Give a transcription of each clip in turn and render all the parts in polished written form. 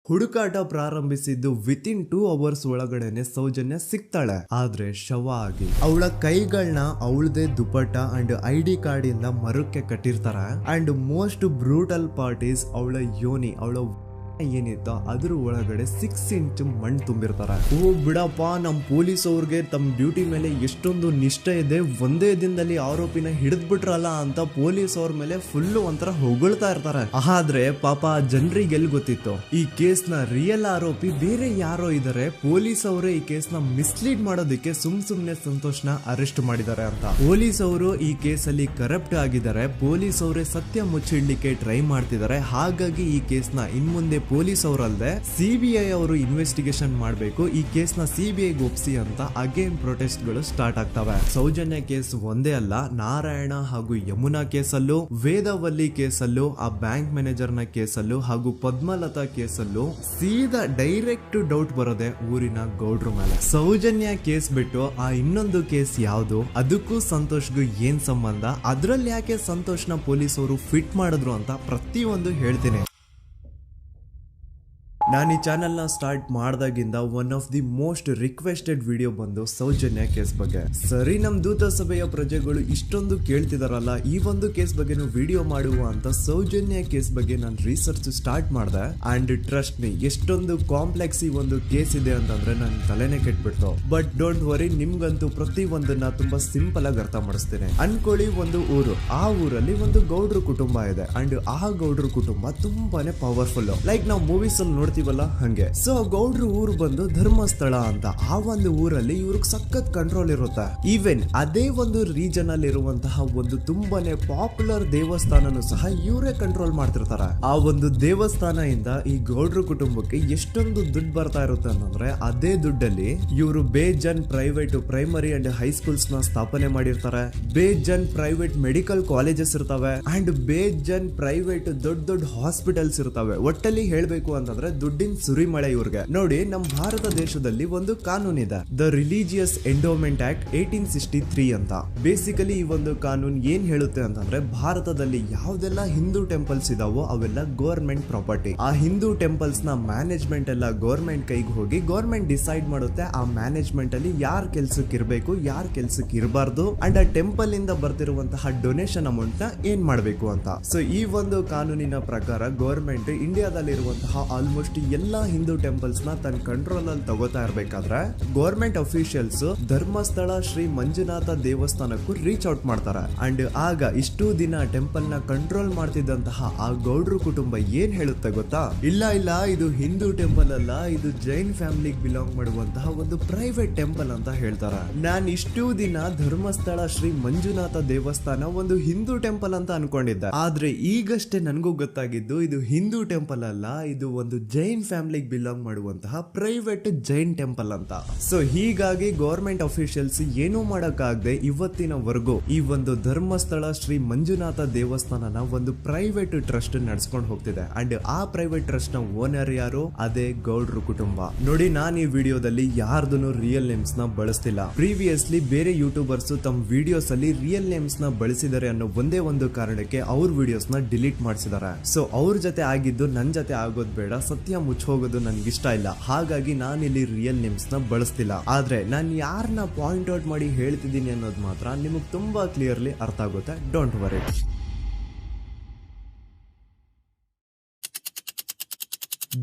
ಹುಡುಕಾಟ ಪ್ರಾರಂಭಿಸಿದ್ದು within 2 hours ಒಳಗಡೆನೆ ಸೌಜನ್ಯ ಸಿಗ್ತಾಳೆ. ಆದ್ರೆ ಶವ ಆಗಿ ಅವಳ ಕೈಗಳನ್ನ ಅವಳದೇ ದುಪಟ್ಟ ಅಂಡ್ ID ಕಾರ್ಡ್ ಇಂದ ಮರಕ್ಕೆ ಕಟ್ಟಿರ್ತಾರೆ. And most brutal part is ಅವಳ ಯೋನಿ, ಅವಳ ಏನಿತ್ತ ಅದ್ರ ಒಳಗಡೆ 6 ಇಂಚ್ ಮಣ್ಣು ತುಂಬಿರ್ತಾರೆ. ಓ ಬಿಡಪ್ಪ, ನಮ್ ಪೊಲೀಸ್ ಅವ್ರಿಗೆ ತಮ್ಮ ಡ್ಯೂಟಿ ಮೇಲೆ ಎಷ್ಟೊಂದು ನಿಷ್ಠೆ ಇದೆ, ಒಂದೇ ದಿನದಲ್ಲಿ ಆರೋಪಿನ ಹಿಡಿದ್ಬಿಟ್ರಲ್ಲ ಅಂತ ಪೊಲೀಸ್ ಅವ್ರ ಮೇಲೆ ಫುಲ್ ಒಂಥರ ಹೊಗಳ್ತಾ ಇರ್ತಾರೆ. ಆದ್ರೆ ಪಾಪ ಜನರಿಗೆ ಎಲ್ಲಿ ಗೊತ್ತಿತ್ತು ಈ ಕೇಸ್ ನ ರಿಯಲ್ ಆರೋಪಿ ಬೇರೆ ಯಾರೋ ಇದಾರೆ, ಪೊಲೀಸ್ ಅವರೇ ಈ ಕೇಸ್ ನ ಮಿಸ್ಲೀಡ್ ಮಾಡೋದಕ್ಕೆ ಸುಮ್ನೆ ಸಂತೋಷ್ನ ಅರೆಸ್ಟ್ ಮಾಡಿದ್ದಾರೆ ಅಂತ. ಪೊಲೀಸ್ ಅವರು ಈ ಕೇಸ್ ಅಲ್ಲಿ ಕರಪ್ಟ್ ಆಗಿದ್ದಾರೆ, ಪೊಲೀಸ್ ಅವರೇ ಸತ್ಯ ಮುಚ್ಚಿಡ್ಲಿಕ್ಕೆ ಟ್ರೈ ಮಾಡ್ತಿದ್ದಾರೆ. ಹಾಗಾಗಿ ಈ ಕೇಸ್ ನ ಇನ್ಮುಂದೆ ಪೊಲೀಸ್ ಅವರಲ್ಲದೆ CBI ಅವರು ಇನ್ವೆಸ್ಟಿಗೇಷನ್ ಮಾಡಬೇಕು, ಈ ಕೇಸ್ ನ CBI ಒಪ್ಸಿ ಅಂತ ಅಗೇನ್ ಪ್ರೊಟೆಸ್ಟ್ ಗಳು ಸ್ಟಾರ್ಟ್ ಆಗ್ತವೆ. ಸೌಜನ್ಯ ಕೇಸ್ ಒಂದೇ ಅಲ್ಲ, ನಾರಾಯಣ ಹಾಗೂ ಯಮುನಾ ಕೇಸಲ್ಲೂ, ವೇದವಲ್ಲಿ ಕೇಸಲ್ಲೂ, ಆ ಬ್ಯಾಂಕ್ ಮ್ಯಾನೇಜರ್ ನ ಕೇಸಲ್ಲೂ ಹಾಗೂ ಪದ್ಮಲತಾ ಕೇಸಲ್ಲೂ ಸೀದಾ ಡೈರೆಕ್ಟ್ ಡೌಟ್ ಬರೋದೆ ಊರಿನ ಗೌಡ್ರ ಮೇಲೆ. ಸೌಜನ್ಯ ಕೇಸ್ ಬಿಟ್ಟು ಆ ಇನ್ನೊಂದು ಕೇಸ್ ಯಾವುದು, ಅದಕ್ಕೂ ಸಂತೋಷ್ಗೂ ಏನ್ ಸಂಬಂಧ, ಅದ್ರಲ್ಲಿ ಯಾಕೆ ಸಂತೋಷ್ನ ಪೊಲೀಸ್ ಅವರು ಫಿಟ್ ಮಾಡಿದ್ರು ಅಂತ ಪ್ರತಿಯೊಂದು ಹೇಳ್ತೀನಿ. ನಾನು ಈ ಚಾನೆಲ್ ನ ಸ್ಟಾರ್ಟ್ ಮಾಡಿದಾಗಿಂದ one of the most requested video ಬಂದು ಸೌಜನ್ಯ ಕೇಸ್ ಬಗ್ಗೆ. ಸರಿ, ನಮ್ ದೂತ ಸಭೆಯ ಪ್ರಜೆಗಳು ಇಷ್ಟೊಂದು ಕೇಳ್ತಿದಾರಲ್ಲ, ಈ ಒಂದು ಕೇಸ್ ಬಗ್ಗೆ ವಿಡಿಯೋ ಮಾಡುವ ಅಂತ ಸೌಜನ್ಯ ಕೇಸ್ ಬಗ್ಗೆ ನಾನು ರಿಸರ್ಚ್ ಸ್ಟಾರ್ಟ್ ಮಾಡಿದೆ. ಅಂಡ್ ಟ್ರಸ್ಟ್ ಮೀ, ಎಷ್ಟೊಂದು ಕಾಂಪ್ಲೆಕ್ಸ್ ಈ ಒಂದು ಕೇಸ್ ಇದೆ ಅಂತಂದ್ರೆ ನನ್ ತಲೆನೇ ಕೆಟ್ಬಿಡ್ತು. ಬಟ್ ಡೋಂಟ್ ವರಿ, ನಿಮ್ಗಂತೂ ಪ್ರತಿ ಒಂದನ್ನ ತುಂಬಾ ಸಿಂಪಲ್ ಆಗಿ ಅರ್ಥ ಮಾಡಿಸ್ತೇನೆ. ಅನ್ಕೊಳ್ಳಿ, ಒಂದು ಊರು, ಆ ಊರಲ್ಲಿ ಒಂದು ಗೌಡ್ರ ಕುಟುಂಬ ಇದೆ. ಅಂಡ್ ಆ ಗೌಡ್ರ ಕುಟುಂಬ ತುಂಬಾನೇ ಪವರ್ಫುಲ್, ಲೈಕ್ ನಾವು ಮೂವೀಸ್ ಅಲ್ಲಿ ನೋಡ್ತೀವಲ್ಲ ಹಂಗೆ. ಸೊ ಗೌಡ್ರು ಊರು ಬಂದು ಧರ್ಮಸ್ಥಳ ಅಂತ, ಆ ಒಂದು ಊರಲ್ಲಿ ಇವ್ರಿಗೆ ಸಖತ್ ಕಂಟ್ರೋಲ್ ಇರುತ್ತೆ. ಈವನ್ ಅದೇ ಒಂದು ರೀಜನ್ ಅಲ್ಲಿ ಇರುವಂತಹ ಒಂದು ತುಂಬಾನೇ ಪಾಪ್ಯುಲರ್ ದೇವಸ್ಥಾನನು ಸಹ ಇವರೇ ಕಂಟ್ರೋಲ್ ಮಾಡ್ತಿರ್ತಾರೆ. ಆ ಒಂದು ದೇವಸ್ಥಾನ ಇಂದ ಈ ಗೌಡ್ರ ಕುಟುಂಬಕ್ಕೆ ಎಷ್ಟೊಂದು ದುಡ್ಡು ಬರ್ತಾ ಇರುತ್ತೆ ಅಂತಂದ್ರೆ, ಅದೇ ದುಡ್ಡಲ್ಲಿ ಇವರು ಬೇಜನ್ ಪ್ರೈವೇಟ್ ಪ್ರೈಮರಿ ಅಂಡ್ ಹೈಸ್ಕೂಲ್ಸ್ ನ ಸ್ಥಾಪನೆ ಮಾಡಿರ್ತಾರೆ, ಬೇಜನ್ ಪ್ರೈವೇಟ್ ಮೆಡಿಕಲ್ ಕಾಲೇಜಸ್ ಇರ್ತವೆ, ಅಂಡ್ ಬೇಜನ್ ಪ್ರೈವೇಟ್ ದೊಡ್ಡ ಹಾಸ್ಪಿಟಲ್ಸ್ ಇರ್ತವೆ. ಒಟ್ಟಲ್ಲಿ ಹೇಳ್ಬೇಕು ಅಂತಂದ್ರೆ ದುಡ್ಡಿನ ಸುರಿಮಳೆ ಇವ್ರಿಗೆ. ನೋಡಿ, ನಮ್ಮ ಭಾರತ ದೇಶದಲ್ಲಿ ಒಂದು ಕಾನೂನು ಇದೆ, ದ ರಿಲಿಜಿಯಸ್ ಎಂಡೋಮೆಂಟ್ ಆಕ್ಟ್ 1863 ಅಂತ. ಬೇಸಿಕಲಿ ಈ ಒಂದು ಕಾನೂನು ಏನ್ ಹೇಳುತ್ತೆ ಅಂತಂದ್ರೆ, ಭಾರತದಲ್ಲಿ ಯಾವ್ದೆಲ್ಲ ಹಿಂದೂ ಟೆಂಪಲ್ಸ್ ಇದಾವೋ ಅವೆಲ್ಲ ಗವರ್ಮೆಂಟ್ ಪ್ರಾಪರ್ಟಿ. ಆ ಹಿಂದೂ ಟೆಂಪಲ್ಸ್ ನ ಮ್ಯಾನೇಜ್ಮೆಂಟ್ ಎಲ್ಲ ಗವರ್ಮೆಂಟ್ ಕೈಗೆ ಹೋಗಿ ಗವರ್ಮೆಂಟ್ ಡಿಸೈಡ್ ಮಾಡುತ್ತೆ ಆ ಮ್ಯಾನೇಜ್ಮೆಂಟ್ ಅಲ್ಲಿ ಯಾರ್ ಕೆಲ್ಸಕ್ಕೆ ಇರಬೇಕು, ಯಾರ್ ಕೆಲ್ಸಕ್ಕೆ ಇರಬಾರ್ದು, ಅಂಡ್ ಆ ಟೆಂಪಲ್ ಇಂದ ಬರ್ತಿರುವಂತಹ ಡೊನೇಷನ್ ಅಮೌಂಟ್ ನ ಏನ್ ಮಾಡ್ಬೇಕು ಅಂತ. ಸೊ ಈ ಒಂದು ಕಾನೂನಿನ ಪ್ರಕಾರ ಗವರ್ಮೆಂಟ್ ಇಂಡಿಯಾದಲ್ಲಿ ಇರುವಂತಹ ಆಲ್ಮೋಸ್ಟ್ ಎಲ್ಲಾ ಹಿಂದೂ ಟೆಂಪಲ್ಸ್ ನ ತನ್ನ ಕಂಟ್ರೋಲ್ ಅಲ್ಲಿ ತಗೋತಾ ಇರ್ಬೇಕಾದ್ರೆ ಗವರ್ಮೆಂಟ್ ಅಫಿಷಿಯಲ್ಸ್ ಧರ್ಮಸ್ಥಳ ಶ್ರೀ ಮಂಜುನಾಥ ದೇವಸ್ಥಾನಕ್ಕೂ ರೀಚ್ ಔಟ್ ಮಾಡ್ತಾರೆ. ಅಂಡ್ ಆಗ ಇಷ್ಟು ದಿನ ಟೆಂಪಲ್ ನ ಕಂಟ್ರೋಲ್ ಮಾಡ್ತಿದ್ದಂತಹ ಆ ಗೌಡ್ರ ಕುಟುಂಬ ಏನ್ ಹೇಳುತ್ತೆ ಗೊತ್ತಾ, ಇಲ್ಲ ಇದು ಹಿಂದೂ ಟೆಂಪಲ್ ಅಲ್ಲ, ಇದು ಜೈನ್ ಫ್ಯಾಮಿಲಿಗೆ ಬಿಲಾಂಗ್ ಮಾಡುವಂತಹ ಒಂದು ಪ್ರೈವೇಟ್ ಟೆಂಪಲ್ ಅಂತ ಹೇಳ್ತಾರೆ. ನಾನು ಇಷ್ಟು ದಿನ ಧರ್ಮಸ್ಥಳ ಶ್ರೀ ಮಂಜುನಾಥ ದೇವಸ್ಥಾನ ಒಂದು ಹಿಂದೂ ಟೆಂಪಲ್ ಅಂತ ಅನ್ಕೊಂಡಿದ್ದೆ, ಆದ್ರೆ ಈಗಷ್ಟೇ ನನಗೂ ಗೊತ್ತಾಗಿದ್ದು ಇದು ಹಿಂದೂ ಟೆಂಪಲ್ ಅಲ್ಲ, ಇದು ಒಂದು ಜೈನ್ ಫ್ಯಾಮಿಲಿಗೆ ಬಿಲಾಂಗ್ ಮಾಡುವಂತಹ ಪ್ರೈವೇಟ್ ಜೈನ್ ಟೆಂಪಲ್ ಅಂತ. ಸೊ ಹೀಗಾಗಿ ಗವರ್ಮೆಂಟ್ ಅಫಿಷಿಯಲ್ಸ್ ಏನೂ ಮಾಡಕ್ಕಾಗದೆ ಇವತ್ತಿನವರೆಗೂ ಈ ಒಂದು ಧರ್ಮಸ್ಥಳ ಶ್ರೀ ಮಂಜುನಾಥ ದೇವಸ್ಥಾನನ ಒಂದು ಪ್ರೈವೇಟ್ ಟ್ರಸ್ಟ್ ನಡೆಸ್ಕೊಂಡು ಹೋಗ್ತಿದೆ. ಅಂಡ್ ಆ ಪ್ರೈವೇಟ್ ಟ್ರಸ್ಟ್ ನ ಓನರ್ ಯಾರು, ಅದೇ ಗೌಡ್ರ ಕುಟುಂಬ. ನೋಡಿ, ನಾನು ಈ ವಿಡಿಯೋದಲ್ಲಿ ಯಾರ್ದು ರಿಯಲ್ ನೇಮ್ಸ್ ನ ಬಳಸ್ತಿಲ್ಲ. ಪ್ರೀವಿಯಸ್ಲಿ ಬೇರೆ ಯೂಟ್ಯೂಬರ್ಸ್ ತಮ್ಮ ವಿಡಿಯೋಸ್ ಅಲ್ಲಿ ರಿಯಲ್ ನೇಮ್ಸ್ ನ ಬಳಸಿದ್ದಾರೆ ಅನ್ನೋ ಒಂದೇ ಒಂದು ಕಾರಣಕ್ಕೆ ಅವ್ರ ವಿಡಿಯೋಸ್ ನ ಡಿಲೀಟ್ ಮಾಡಿಸಿದ್ದಾರೆ. ಸೊ ಅವ್ರ ಜೊತೆ ಆಗಿದ್ದು ನನ್ ಜೊತೆ ಆಗೋದ್ ಬೇಡ, ಸತ್ಯ ಮುಚ್ಚೋಗೋದು ನನ್ಗೆ ಇಷ್ಟ ಇಲ್ಲ. ಹಾಗಾಗಿ ನಾನಿಲ್ಲಿ ರಿಯಲ್ ನೇಮ್ಸ್ ನ ಬಳಸ್ತಿಲ್ಲ. ಆದ್ರೆ ನಾನು ಯಾರನ್ನ ಪಾಯಿಂಟ್ ಔಟ್ ಮಾಡಿ ಹೇಳ್ತಿದ್ದೀನಿ ಅನ್ನೋದು ಮಾತ್ರ ನಿಮಗೆ ತುಂಬಾ ಕ್ಲಿಯರ್ಲಿ ಅರ್ಥ ಆಗುತ್ತೆ. Don't worry.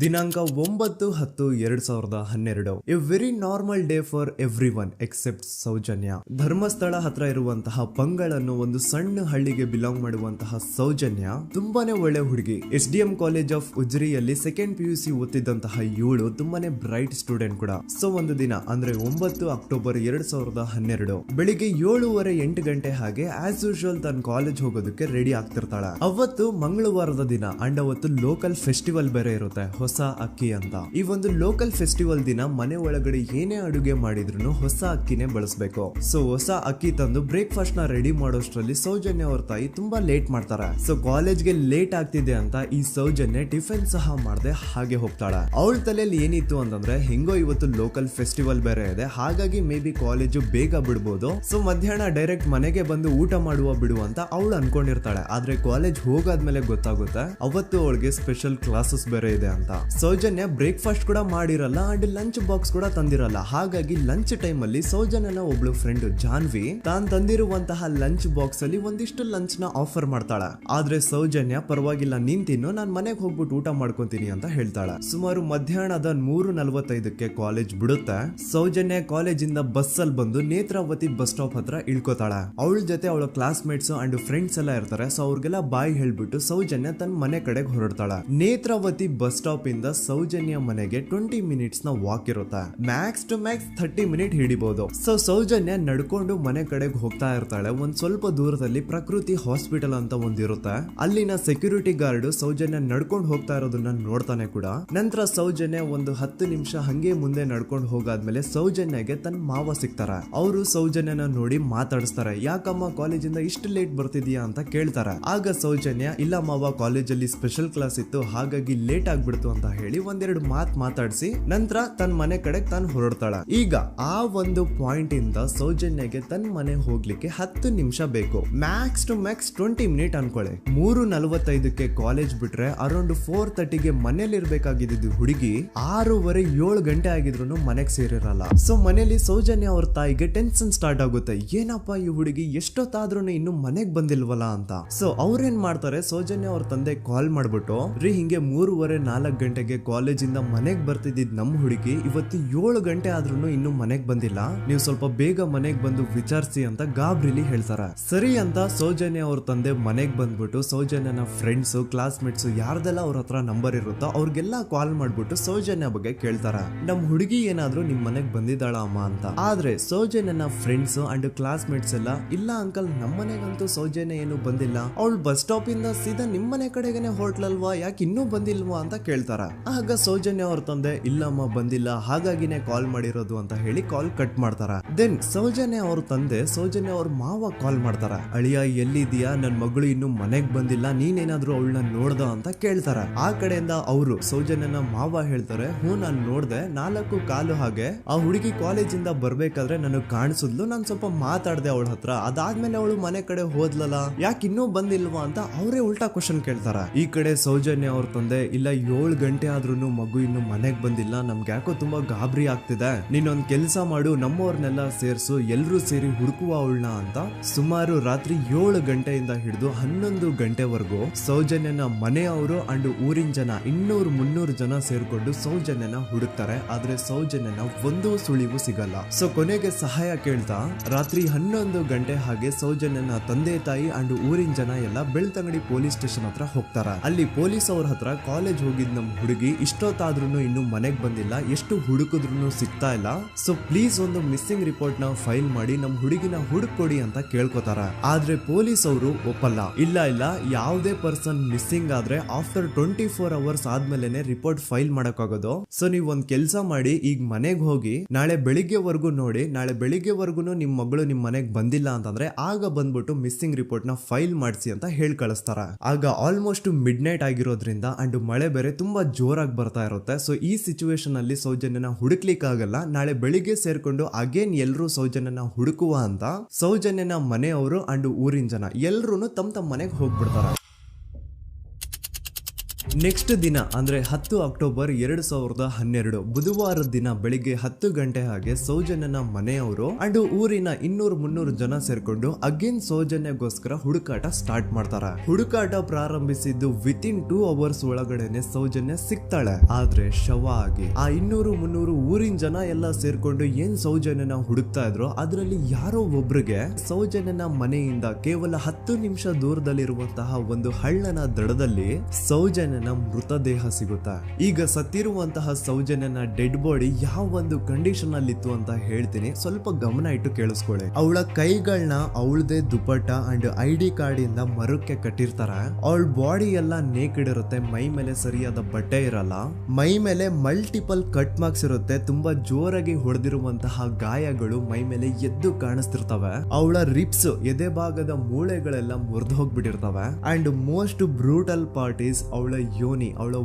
ದಿನಾಂಕ 9/10/2012. A very normal day for every one except Soujanya. Dharmasthala ಹತ್ರ ಇರುವಂತಹ ಪಂಗಳ್ ಅನ್ನೋ ಒಂದು ಸಣ್ಣ ಹಳ್ಳಿಗೆ ಬಿಲಾಂಗ್ ಮಾಡುವಂತಹ ಸೌಜನ್ಯ ತುಂಬಾನೇ ಒಳ್ಳೆ ಹುಡುಗಿ. SDM ಕಾಲೇಜ್ ಆಫ್ ಉಜ್ರಿಯಲ್ಲಿ 2nd PUC ಓದ್ತಿದ್ದಂತಹ ಇವಳು ತುಂಬಾನೇ ಬ್ರೈಟ್ ಸ್ಟೂಡೆಂಟ್ ಕೂಡ. ಸೊ ಒಂದು ದಿನ ಅಂದ್ರೆ 9 ಅಕ್ಟೋಬರ್ 2012 ಬೆಳಿಗ್ಗೆ 7:30-8 ಗಂಟೆ ಹಾಗೆ ಆಸ್ ಯೂಶುವಲ್ ತನ್ನ ಕಾಲೇಜ್ ಹೋಗೋದಕ್ಕೆ ರೆಡಿ ಆಗ್ತಿರ್ತಾಳೆ. ಅವತ್ತು ಮಂಗಳವಾರದ ದಿನ ಅಂಡ್ ಅವತ್ತು ಲೋಕಲ್ ಫೆಸ್ಟಿವಲ್ ಬೇರೆ ಇರುತ್ತೆ, ಹೊಸ ಅಕ್ಕಿ ಅಂತ. ಈ ಒಂದು ಲೋಕಲ್ ಫೆಸ್ಟಿವಲ್ ದಿನ ಮನೆ ಒಳಗಡೆ ಏನೇ ಅಡುಗೆ ಮಾಡಿದ್ರು ಹೊಸ ಅಕ್ಕಿನೇ ಬಳಸಬೇಕು. ಸೊ ಹೊಸ ಅಕ್ಕಿ ತಂದು ಬ್ರೇಕ್ಫಾಸ್ಟ್ ನ ರೆಡಿ ಮಾಡೋಷ್ಟ್ರಲ್ಲಿ ಸೌಜನ್ಯ ಅವ್ರ ತಾಯಿ ತುಂಬಾ ಲೇಟ್ ಮಾಡ್ತಾರೆ. ಸೊ ಕಾಲೇಜ್ಗೆ ಲೇಟ್ ಆಗ್ತಿದೆ ಅಂತ ಈ ಸೌಜನ್ಯ ಟಿಫಿನ್ ಸಹ ಮಾಡದೆ ಹಾಗೆ ಹೋಗ್ತಾಳೆ. ಅವಳ ತಲೆಯಲ್ಲಿ ಏನಿತ್ತು ಅಂತಂದ್ರೆ, ಹೆಂಗೋ ಇವತ್ತು ಲೋಕಲ್ ಫೆಸ್ಟಿವಲ್ ಬೇರೆ ಇದೆ, ಹಾಗಾಗಿ ಮೇ ಬಿ ಕಾಲೇಜು ಬೇಗ ಬಿಡ್ಬೋದು, ಸೊ ಮಧ್ಯಾಹ್ನ ಡೈರೆಕ್ಟ್ ಮನೆಗೆ ಬಂದು ಊಟ ಬಿಡುವ ಅಂತ ಅವಳು ಅನ್ಕೊಂಡಿರ್ತಾಳೆ. ಆದ್ರೆ ಕಾಲೇಜ್ ಹೋಗಾದ್ಮೇಲೆ ಗೊತ್ತಾಗುತ್ತೆ ಅವತ್ತು ಅವಳಿಗೆ ಸ್ಪೆಷಲ್ ಕ್ಲಾಸಸ್ ಬೇರೆ ಇದೆ ಅಂತ. ಸೌಜನ್ಯ ಬ್ರೇಕ್ಫಾಸ್ಟ್ ಕೂಡ ಮಾಡಿರಲ್ಲ ಅಂಡ್ ಲಂಚ್ ಬಾಕ್ಸ್ ಕೂಡ ತಂದಿರಲ್ಲ. ಹಾಗಾಗಿ ಲಂಚ್ ಟೈಮ್ ಅಲ್ಲಿ ಸೌಜನ್ಯನ ಒಬ್ಳು ಫ್ರೆಂಡ್ ಜಾನ್ವಿ ತಾನ್ ತಂದಿರುವಂತಹ ಲಂಚ್ ಬಾಕ್ಸ್ ಅಲ್ಲಿ ಒಂದಿಷ್ಟು ಲಂಚ್ ನ ಆಫರ್ ಮಾಡ್ತಾಳ. ಆದ್ರೆ ಸೌಜನ್ಯ ಪರವಾಗಿಲ್ಲ ನೀನ್ ತಿನ್ನು, ನಾನ್ ಮನೆಗೆ ಹೋಗ್ಬಿಟ್ಟು ಊಟ ಮಾಡ್ಕೊಂತೀನಿ ಅಂತ ಹೇಳ್ತಾಳ. ಸುಮಾರು ಮಧ್ಯಾಹ್ನದ 3:45ಕ್ಕೆ ಕಾಲೇಜ್ ಬಿಡುತ್ತೆ. ಸೌಜನ್ಯ ಕಾಲೇಜ್ ಇಂದ ಬಸ್ ಅಲ್ಲಿ ಬಂದು ನೇತ್ರಾವತಿ ಬಸ್ ಸ್ಟಾಪ್ ಹತ್ರ ಇಳ್ಕೋತಾಳ. ಅವಳ ಜೊತೆ ಅವಳ ಕ್ಲಾಸ್ ಮೇಟ್ಸ್ ಅಂಡ್ ಫ್ರೆಂಡ್ಸ್ ಎಲ್ಲ ಇರ್ತಾರೆ. ಸೊ ಅವ್ರಿಗೆಲ್ಲ ಬಾಯ್ ಹೇಳ್ಬಿಟ್ಟು ಸೌಜನ್ಯ ತನ್ನ ಮನೆ ಕಡೆಗೆ ಹೊರಡ್ತಾಳ. ನೇತ್ರಾವತಿ ಬಸ್ ಸ್ಟಾಪ್ ಇಂದ ಸೌಜನ್ಯ ಮನೆಗೆ 20 ಮಿನಿಟ್ಸ್ ನ ವಾಕ್ ಇರುತ್ತೆ. ಮ್ಯಾಕ್ಸ್ ಟು ಮ್ಯಾಕ್ಸ್ 30 ಮಿನಿಟ್ ಹಿಡಿಬಹುದು. ಸೊ ಸೌಜನ್ಯ ನಡ್ಕೊಂಡು ಮನೆ ಕಡೆಗೆ ಹೋಗ್ತಾ ಇರ್ತಾಳೆ. ಒಂದ್ ಸ್ವಲ್ಪ ದೂರದಲ್ಲಿ ಪ್ರಕೃತಿ ಹಾಸ್ಪಿಟಲ್ ಅಂತ ಒಂದಿರುತ್ತೆ. ಅಲ್ಲಿನ ಸೆಕ್ಯೂರಿಟಿ ಗಾರ್ಡ್ ಸೌಜನ್ಯ ನಡ್ಕೊಂಡು ಹೋಗ್ತಾ ಇರೋದನ್ನ ನೋಡ್ತಾನೆ ಕೂಡ. ನಂತರ ಸೌಜನ್ಯ ಒಂದು 10 ನಿಮಿಷ ಹಂಗೆ ಮುಂದೆ ನಡ್ಕೊಂಡು ಹೋಗಾದ್ಮೇಲೆ ಸೌಜನ್ಯಗೆ ತನ್ನ ಮಾವ ಸಿಗ್ತಾರ. ಅವರು ಸೌಜನ್ಯನ ನೋಡಿ ಮಾತಾಡಿಸ್ತಾರೆ. ಯಾಕಮ್ಮ ಕಾಲೇಜಿಂದ ಇಷ್ಟು ಲೇಟ್ ಬರ್ತಿದ್ಯಾ ಅಂತ ಕೇಳ್ತಾರೆ. ಆಗ ಸೌಜನ್ಯ ಇಲ್ಲ ಮಾವ, ಕಾಲೇಜಲ್ಲಿ ಸ್ಪೆಷಲ್ ಕ್ಲಾಸ್ ಇತ್ತು ಹಾಗಾಗಿ ಲೇಟ್ ಆಗ್ಬಿಡ್ತು ಅಂತ ಹೇಳಿ ಒಂದೆರಡು ಮಾತಾಡಿಸಿ ನಂತರ ತನ್ನ ಮನೆ ಕಡೆ ತಾನು ಹೊರಡ್ತಾಳ. ಈಗ ಆ ಒಂದು ಪಾಯಿಂಟ್ ಇಂದ ಸೌಜನ್ಯಗೆ ತನ್ನ ಮನೆ ಹೋಗ್ಲಿಕ್ಕೆ 10 ನಿಮಿಷ ಬೇಕು. ಮ್ಯಾಕ್ಸ್ ಟು ಮ್ಯಾಕ್ಸ್ 20 ಮಿನಿಟ್ ಅನ್ಕೊಳ್ಳಿ. 3:45ಕ್ಕೆ ಕಾಲೇಜ್ ಬಿಟ್ರೆ ಅರೌಂಡ್ 4:30ಗೆ ಮನೇಲಿ ಇರ್ಬೇಕಾಗಿದ್ದು ಹುಡುಗಿ 6:30-7 ಗಂಟೆ ಆಗಿದ್ರು ಮನೆಗೆ ಸೇರಿರಲ್ಲ. ಸೊ ಮನೇಲಿ ಸೌಜನ್ಯ ಅವ್ರ ತಾಯಿಗೆ ಟೆನ್ಷನ್ ಸ್ಟಾರ್ಟ್ ಆಗುತ್ತೆ. ಏನಪ್ಪ ಈ ಹುಡುಗಿ ಎಷ್ಟೊತ್ತಾದ್ರೂ ಇನ್ನು ಮನೆಗ್ ಬಂದಿಲ್ವಲ್ಲ ಅಂತ. ಸೊ ಅವ್ರೇನ್ ಮಾಡ್ತಾರೆ, ಸೌಜನ್ಯ ಅವ್ರ ತಂದೆ ಕಾಲ್ ಮಾಡ್ಬಿಟ್ಟು ಹಿಂಗೆ 3:30-4 ಗಂಟೆಗೆ ಕಾಲೇಜಿಂದ ಮನೆಗ್ ಬರ್ತಿದ್ದಿದ್ ನಮ್ ಹುಡುಗಿ ಇವತ್ತು 7 ಗಂಟೆ ಆದ್ರೂ ಇನ್ನು ಮನೆಗ್ ಬಂದಿಲ್ಲ, ನೀವು ಸ್ವಲ್ಪ ಬೇಗ ಮನೆಗ್ ಬಂದು ವಿಚಾರಿಸಿ ಅಂತ ಗಾಬ್ರಿಲಿ ಹೇಳ್ತಾರೆ. ಸರಿ ಅಂತ ಸೌಜನ್ಯ ಅವ್ರ ತಂದೆ ಮನೆಗ್ ಬಂದ್ಬಿಟ್ಟು ಸೌಜನ್ಯನ ಫ್ರೆಂಡ್ಸ್ ಕ್ಲಾಸ್ ಮೇಟ್ಸ್ ಯಾರ್ದೆಲ್ಲ ಅವ್ರ ಹತ್ರ ನಂಬರ್ ಇರುತ್ತೋ ಅವ್ರಿಗೆಲ್ಲ ಕಾಲ್ ಮಾಡ್ಬಿಟ್ಟು ಸೌಜನ್ಯ ಬಗ್ಗೆ ಕೇಳ್ತಾರ. ನಮ್ ಹುಡುಗಿ ಏನಾದ್ರೂ ನಿಮ್ ಮನೆಗ್ ಬಂದಿದ್ದಾಳ ಅಮ್ಮ ಅಂತ. ಆದ್ರೆ ಸೌಜನ್ಯನ ಫ್ರೆಂಡ್ಸ್ ಅಂಡ್ ಕ್ಲಾಸ್ ಮೇಟ್ಸ್ ಎಲ್ಲ ಇಲ್ಲ ಅಂಕಲ್ ನಮ್ ಮನೆಗಂತೂ ಸೌಜನ್ಯ ಏನು ಬಂದಿಲ್ಲ, ಅವಳು ಬಸ್ ಸ್ಟಾಪ್ ಇಂದ ಸೀದಾ ನಿಮ್ ಮನೆ ಕಡೆಗೇನೆ ಹೊರಟ್ಲಲ್ವಾ, ಯಾಕೆ ಇನ್ನೂ ಬಂದಿಲ್ವಾ ಅಂತ ಕೇಳ್ತಾರ. ಆಗ ಸೌಜನ್ಯ ಅವ್ರ ತಂದೆ ಇಲ್ಲಮ್ಮ ಬಂದಿಲ್ಲ ಹಾಗಾಗಿನೇ ಕಾಲ್ ಮಾಡಿರೋದು ಅಂತ ಹೇಳಿ ಕಾಲ್ ಕಟ್ ಮಾಡ್ತಾರ. ದೆನ್ ಸೌಜನ್ಯ ಅವ್ರ ತಂದೆ ಸೌಜನ್ಯ ಅವ್ರ ಮಾವ ಕಾಲ್ ಮಾಡ್ತಾರ. ಅಳಿಯ ಎಲ್ಲಿದ್ಯಾ, ನನ್ ಮಗಳು ಇನ್ನು ಮನೆಗ್ ಬಂದಿಲ್ಲ, ನೀನೇನಾದ್ರೂ ಅವಳನ್ನ ನೋಡ್ದ ಅಂತ ಕೇಳ್ತಾರ. ಆ ಕಡೆಯಿಂದ ಅವರು ಸೌಜನ್ಯನ ಮಾವ ಹೇಳ್ತಾರೆ, ನಾನ್ ನೋಡ್ದೆ 4:15 ಹಾಗೆ ಆ ಹುಡುಗಿ ಕಾಲೇಜಿಂದ ಬರ್ಬೇಕಾದ್ರೆ ನನಗ್ ಕಾಣಿಸಿದ್ಲು, ನಾನ್ ಸ್ವಲ್ಪ ಮಾತಾಡ್ದೆ ಅವಳ ಹತ್ರ, ಅದಾದ್ಮೇಲೆ ಅವಳು ಮನೆ ಕಡೆ ಹೋದ್ಲಲ್ಲ, ಯಾಕೆ ಇನ್ನೂ ಬಂದಿಲ್ವಾ ಅಂತ ಅವರೇ ಉಲ್ಟಾ ಕ್ವಶನ್ ಕೇಳ್ತಾರ. ಈ ಕಡೆ ಸೌಜನ್ಯ ಅವ್ರ ತಂದೆ ಇಲ್ಲ 7 ಗಂಟೆ ಆದ್ರೂ ಮಗು ಇನ್ನು ಮನೆಗ್ ಬಂದಿಲ್ಲ, ನಮ್ಗೆ ಯಾಕೋ ತುಂಬಾ ಗಾಬರಿ ಆಗ್ತಿದೆ, ನೀನೊಂದ್ ಕೆಲ್ಸ ಮಾಡು ನಮ್ಮವ್ರನ್ನೆಲ್ಲ ಸೇರ್ಸು ಎಲ್ರೂ ಸೇರಿ ಹುಡುಕುವ ಅವಳನ್ನ ಅಂತ ಸುಮಾರು ರಾತ್ರಿ 7 ಗಂಟೆಯಿಂದ ಹಿಡಿದು 11 ಗಂಟೆವರೆಗೂ ಸೌಜನ್ಯನ ಮನೆಯವರು ಅಂಡ್ ಊರಿನ ಜನ 200-300 ಜನ ಸೇರ್ಕೊಂಡು ಸೌಜನ್ಯನ ಹುಡುಕ್ತಾರೆ. ಆದ್ರೆ ಸೌಜನ್ಯನ ಒಂದು ಸುಳಿವು ಸಿಗಲ್ಲ. ಸೊ ಕೊನೆಗೆ ಸಹಾಯ ಕೇಳ್ತಾ ರಾತ್ರಿ 11 ಗಂಟೆ ಹಾಗೆ ಸೌಜನ್ಯನ ತಂದೆ ತಾಯಿ ಅಂಡ್ ಊರಿನ ಜನ ಎಲ್ಲ ಬೆಳ್ತಂಗಡಿ ಪೊಲೀಸ್ ಸ್ಟೇಷನ್ ಹತ್ರ ಹೋಗ್ತಾರ. ಅಲ್ಲಿ ಪೊಲೀಸ್ ಅವ್ರ ಹತ್ರ ಕಾಲೇಜ್ ಹೋಗಿದ್ ನಮ್ ಹುಡುಗಿ ಇಷ್ಟೊತ್ತಾದ್ರೂ ಇನ್ನು ಮನೆಗ್ ಬಂದಿಲ್ಲ, ಎಷ್ಟು ಹುಡುಕಿದ್ರು ಸಿಗ್ತಾ ಇಲ್ಲ, ಸೊ ಪ್ಲೀಸ್ ಒಂದು ಮಿಸ್ಸಿಂಗ್ ರಿಪೋರ್ಟ್ ನ ಫೈಲ್ ಮಾಡಿ ನಮ್ ಹುಡುಗಿನ ಹುಡುಕೊಡಿ ಅಂತ ಕೇಳ್ಕೊತಾರ. ಆದ್ರೆ ಪೊಲೀಸ್ ಅವರು ಒಪ್ಪಲ್ಲ. ಇಲ್ಲ ಯಾವುದೇ ಪರ್ಸನ್ ಮಿಸ್ಸಿಂಗ್ ಆದ್ರೆ ಆಫ್ಟರ್ 24 ಅವರ್ಸ್ ಆದ್ಮೇಲೆನೆ ರಿಪೋರ್ಟ್ ಫೈಲ್ ಮಾಡಕ್ಕಾಗೋದು. ಸೊ ನೀವ್ ಒಂದ್ ಕೆಲ್ಸ ಮಾಡಿ, ಈಗ ಮನೆಗ್ ಹೋಗಿ ನಾಳೆ ಬೆಳಿಗ್ಗೆವರೆಗೂ ನೋಡಿ, ನಾಳೆ ಬೆಳಿಗ್ಗೆವರೆಗೂ ನಿಮ್ ಮಗಳು ನಿಮ್ ಮನೆಗ್ ಬಂದಿಲ್ಲ ಅಂತಂದ್ರೆ ಆಗ ಬಂದ್ಬಿಟ್ಟು ಮಿಸ್ಸಿಂಗ್ ರಿಪೋರ್ಟ್ ನ ಫೈಲ್ ಮಾಡಿಸಿ ಅಂತ ಹೇಳಿ ಕಳಿಸ್ತಾರ. ಆಗ ಆಲ್ಮೋಸ್ಟ್ ಮಿಡ್ ನೈಟ್ ಆಗಿರೋದ್ರಿಂದ ಅಂಡ್ ಮಳೆ ಬೇರೆ ತುಂಬಾ ಜೋರಾಗಿ ಬರ್ತಾ ಇರುತ್ತೆ. ಸೊ ಈ ಸಿಚುವೇಶನ್ ಅಲ್ಲಿ ಸೌಜನ್ಯನ ಹುಡುಕ್ಲಿಕ್ಕೆ ಆಗಲ್ಲ. ನಾಳೆ ಬೆಳಿಗ್ಗೆ ಸೇರ್ಕೊಂಡು ಅಗೇನ್ ಎಲ್ರು ಸೌಜನ್ಯನ ಹುಡುಕುವ ಅಂತ ಸೌಜನ್ಯನ ಮನೆಯವರು ಅಂಡ್ ಊರಿನ ಜನ ಎಲ್ರು ತಮ್ಮ ಮನೆಗೆ ಹೋಗ್ಬಿಡ್ತಾರ. ನೆಕ್ಸ್ಟ್ ದಿನ ಅಂದ್ರೆ 10 ಅಕ್ಟೋಬರ್ 2012 ಬುಧವಾರದ ದಿನ ಬೆಳಿಗ್ಗೆ 10 ಗಂಟೆ ಹಾಗೆ ಸೌಜನ್ಯನ ಮನೆಯವರು ಅಂಡ್ ಊರಿನ 200-300 ಜನ ಸೇರ್ಕೊಂಡು ಅಗೇನ್ ಸೌಜನ್ಯಗೋಸ್ಕರ ಹುಡುಕಾಟ ಸ್ಟಾರ್ಟ್ ಮಾಡ್ತಾರ. ಹುಡುಕಾಟ ಪ್ರಾರಂಭಿಸಿದ್ದು ವಿತಿನ್ 2 ಅವರ್ಸ್ ಒಳಗಡೆನೆ ಸೌಜನ್ಯ ಸಿಗ್ತಾಳೆ. ಆದ್ರೆ ಶವ ಆಗಿ ಆ 200-300 ಊರಿನ ಜನ ಎಲ್ಲ ಸೇರ್ಕೊಂಡು ಏನ್ ಸೌಜನ್ಯನ ಹುಡುಕ್ತಾ ಇದ್ರು ಅದರಲ್ಲಿ ಯಾರೋ ಒಬ್ರಿಗೆ ಸೌಜನ್ಯನ ಮನೆಯಿಂದ ಕೇವಲ 10 ನಿಮಿಷ ದೂರದಲ್ಲಿರುವಂತಹ ಒಂದು ಹಳ್ಳನ ದಡದಲ್ಲಿ ಸೌಜನ್ಯನ ಮೃತದೇಹ ಸಿಗುತ್ತಾ. ಈಗ ಸತ್ತಿರುವಂತಹ ಸೌಜನ್ಯನ ಡೆಡ್ ಬಾಡಿ ಯಾವ ಒಂದು ಕಂಡೀಷನ್ ಅಲ್ಲಿ ಇತ್ತು ಅಂತ ಹೇಳ್ತೀನಿ, ಸ್ವಲ್ಪ ಗಮನ ಇಟ್ಟು ಕೇಳಿಸ್ಕೊಳ್ಳಿ. ಅವಳ ಕೈಗಳನ್ನ ಅವಳದೇ ದುಪಟ್ಟ ಅಂಡ್ ID ಕಾರ್ಡ್ ಇಂದ ಮರಕ್ಕೆ ಕಟ್ಟಿರ್ತಾರ. ಅವಳ ಬಾಡಿ ಎಲ್ಲ ನೇಕೆಡ್ ಇರುತ್ತೆ, ಮೈ ಮೇಲೆ ಸರಿಯಾದ ಬಟ್ಟೆ ಇರಲ್ಲ, ಮೈ ಮೇಲೆ ಮಲ್ಟಿಪಲ್ ಕಟ್ ಮಾರ್ಕ್ಸ್ ಇರುತ್ತೆ, ತುಂಬಾ ಜೋರಾಗಿ ಹೊಡೆದಿರುವಂತಹ ಗಾಯಗಳು ಮೈ ಮೇಲೆ ಎದ್ದು ಕಾಣಿಸ್ತಿರ್ತವೆ. ಅವಳ ರಿಪ್ಸ್ ಎದೆ ಭಾಗದ ಮೂಳೆಗಳೆಲ್ಲ ಮುರಿದು ಹೋಗ್ಬಿಟ್ಟಿರ್ತವೆ. And most brutal part is ಅವಳ ಯೋನಿ, ಅವಳ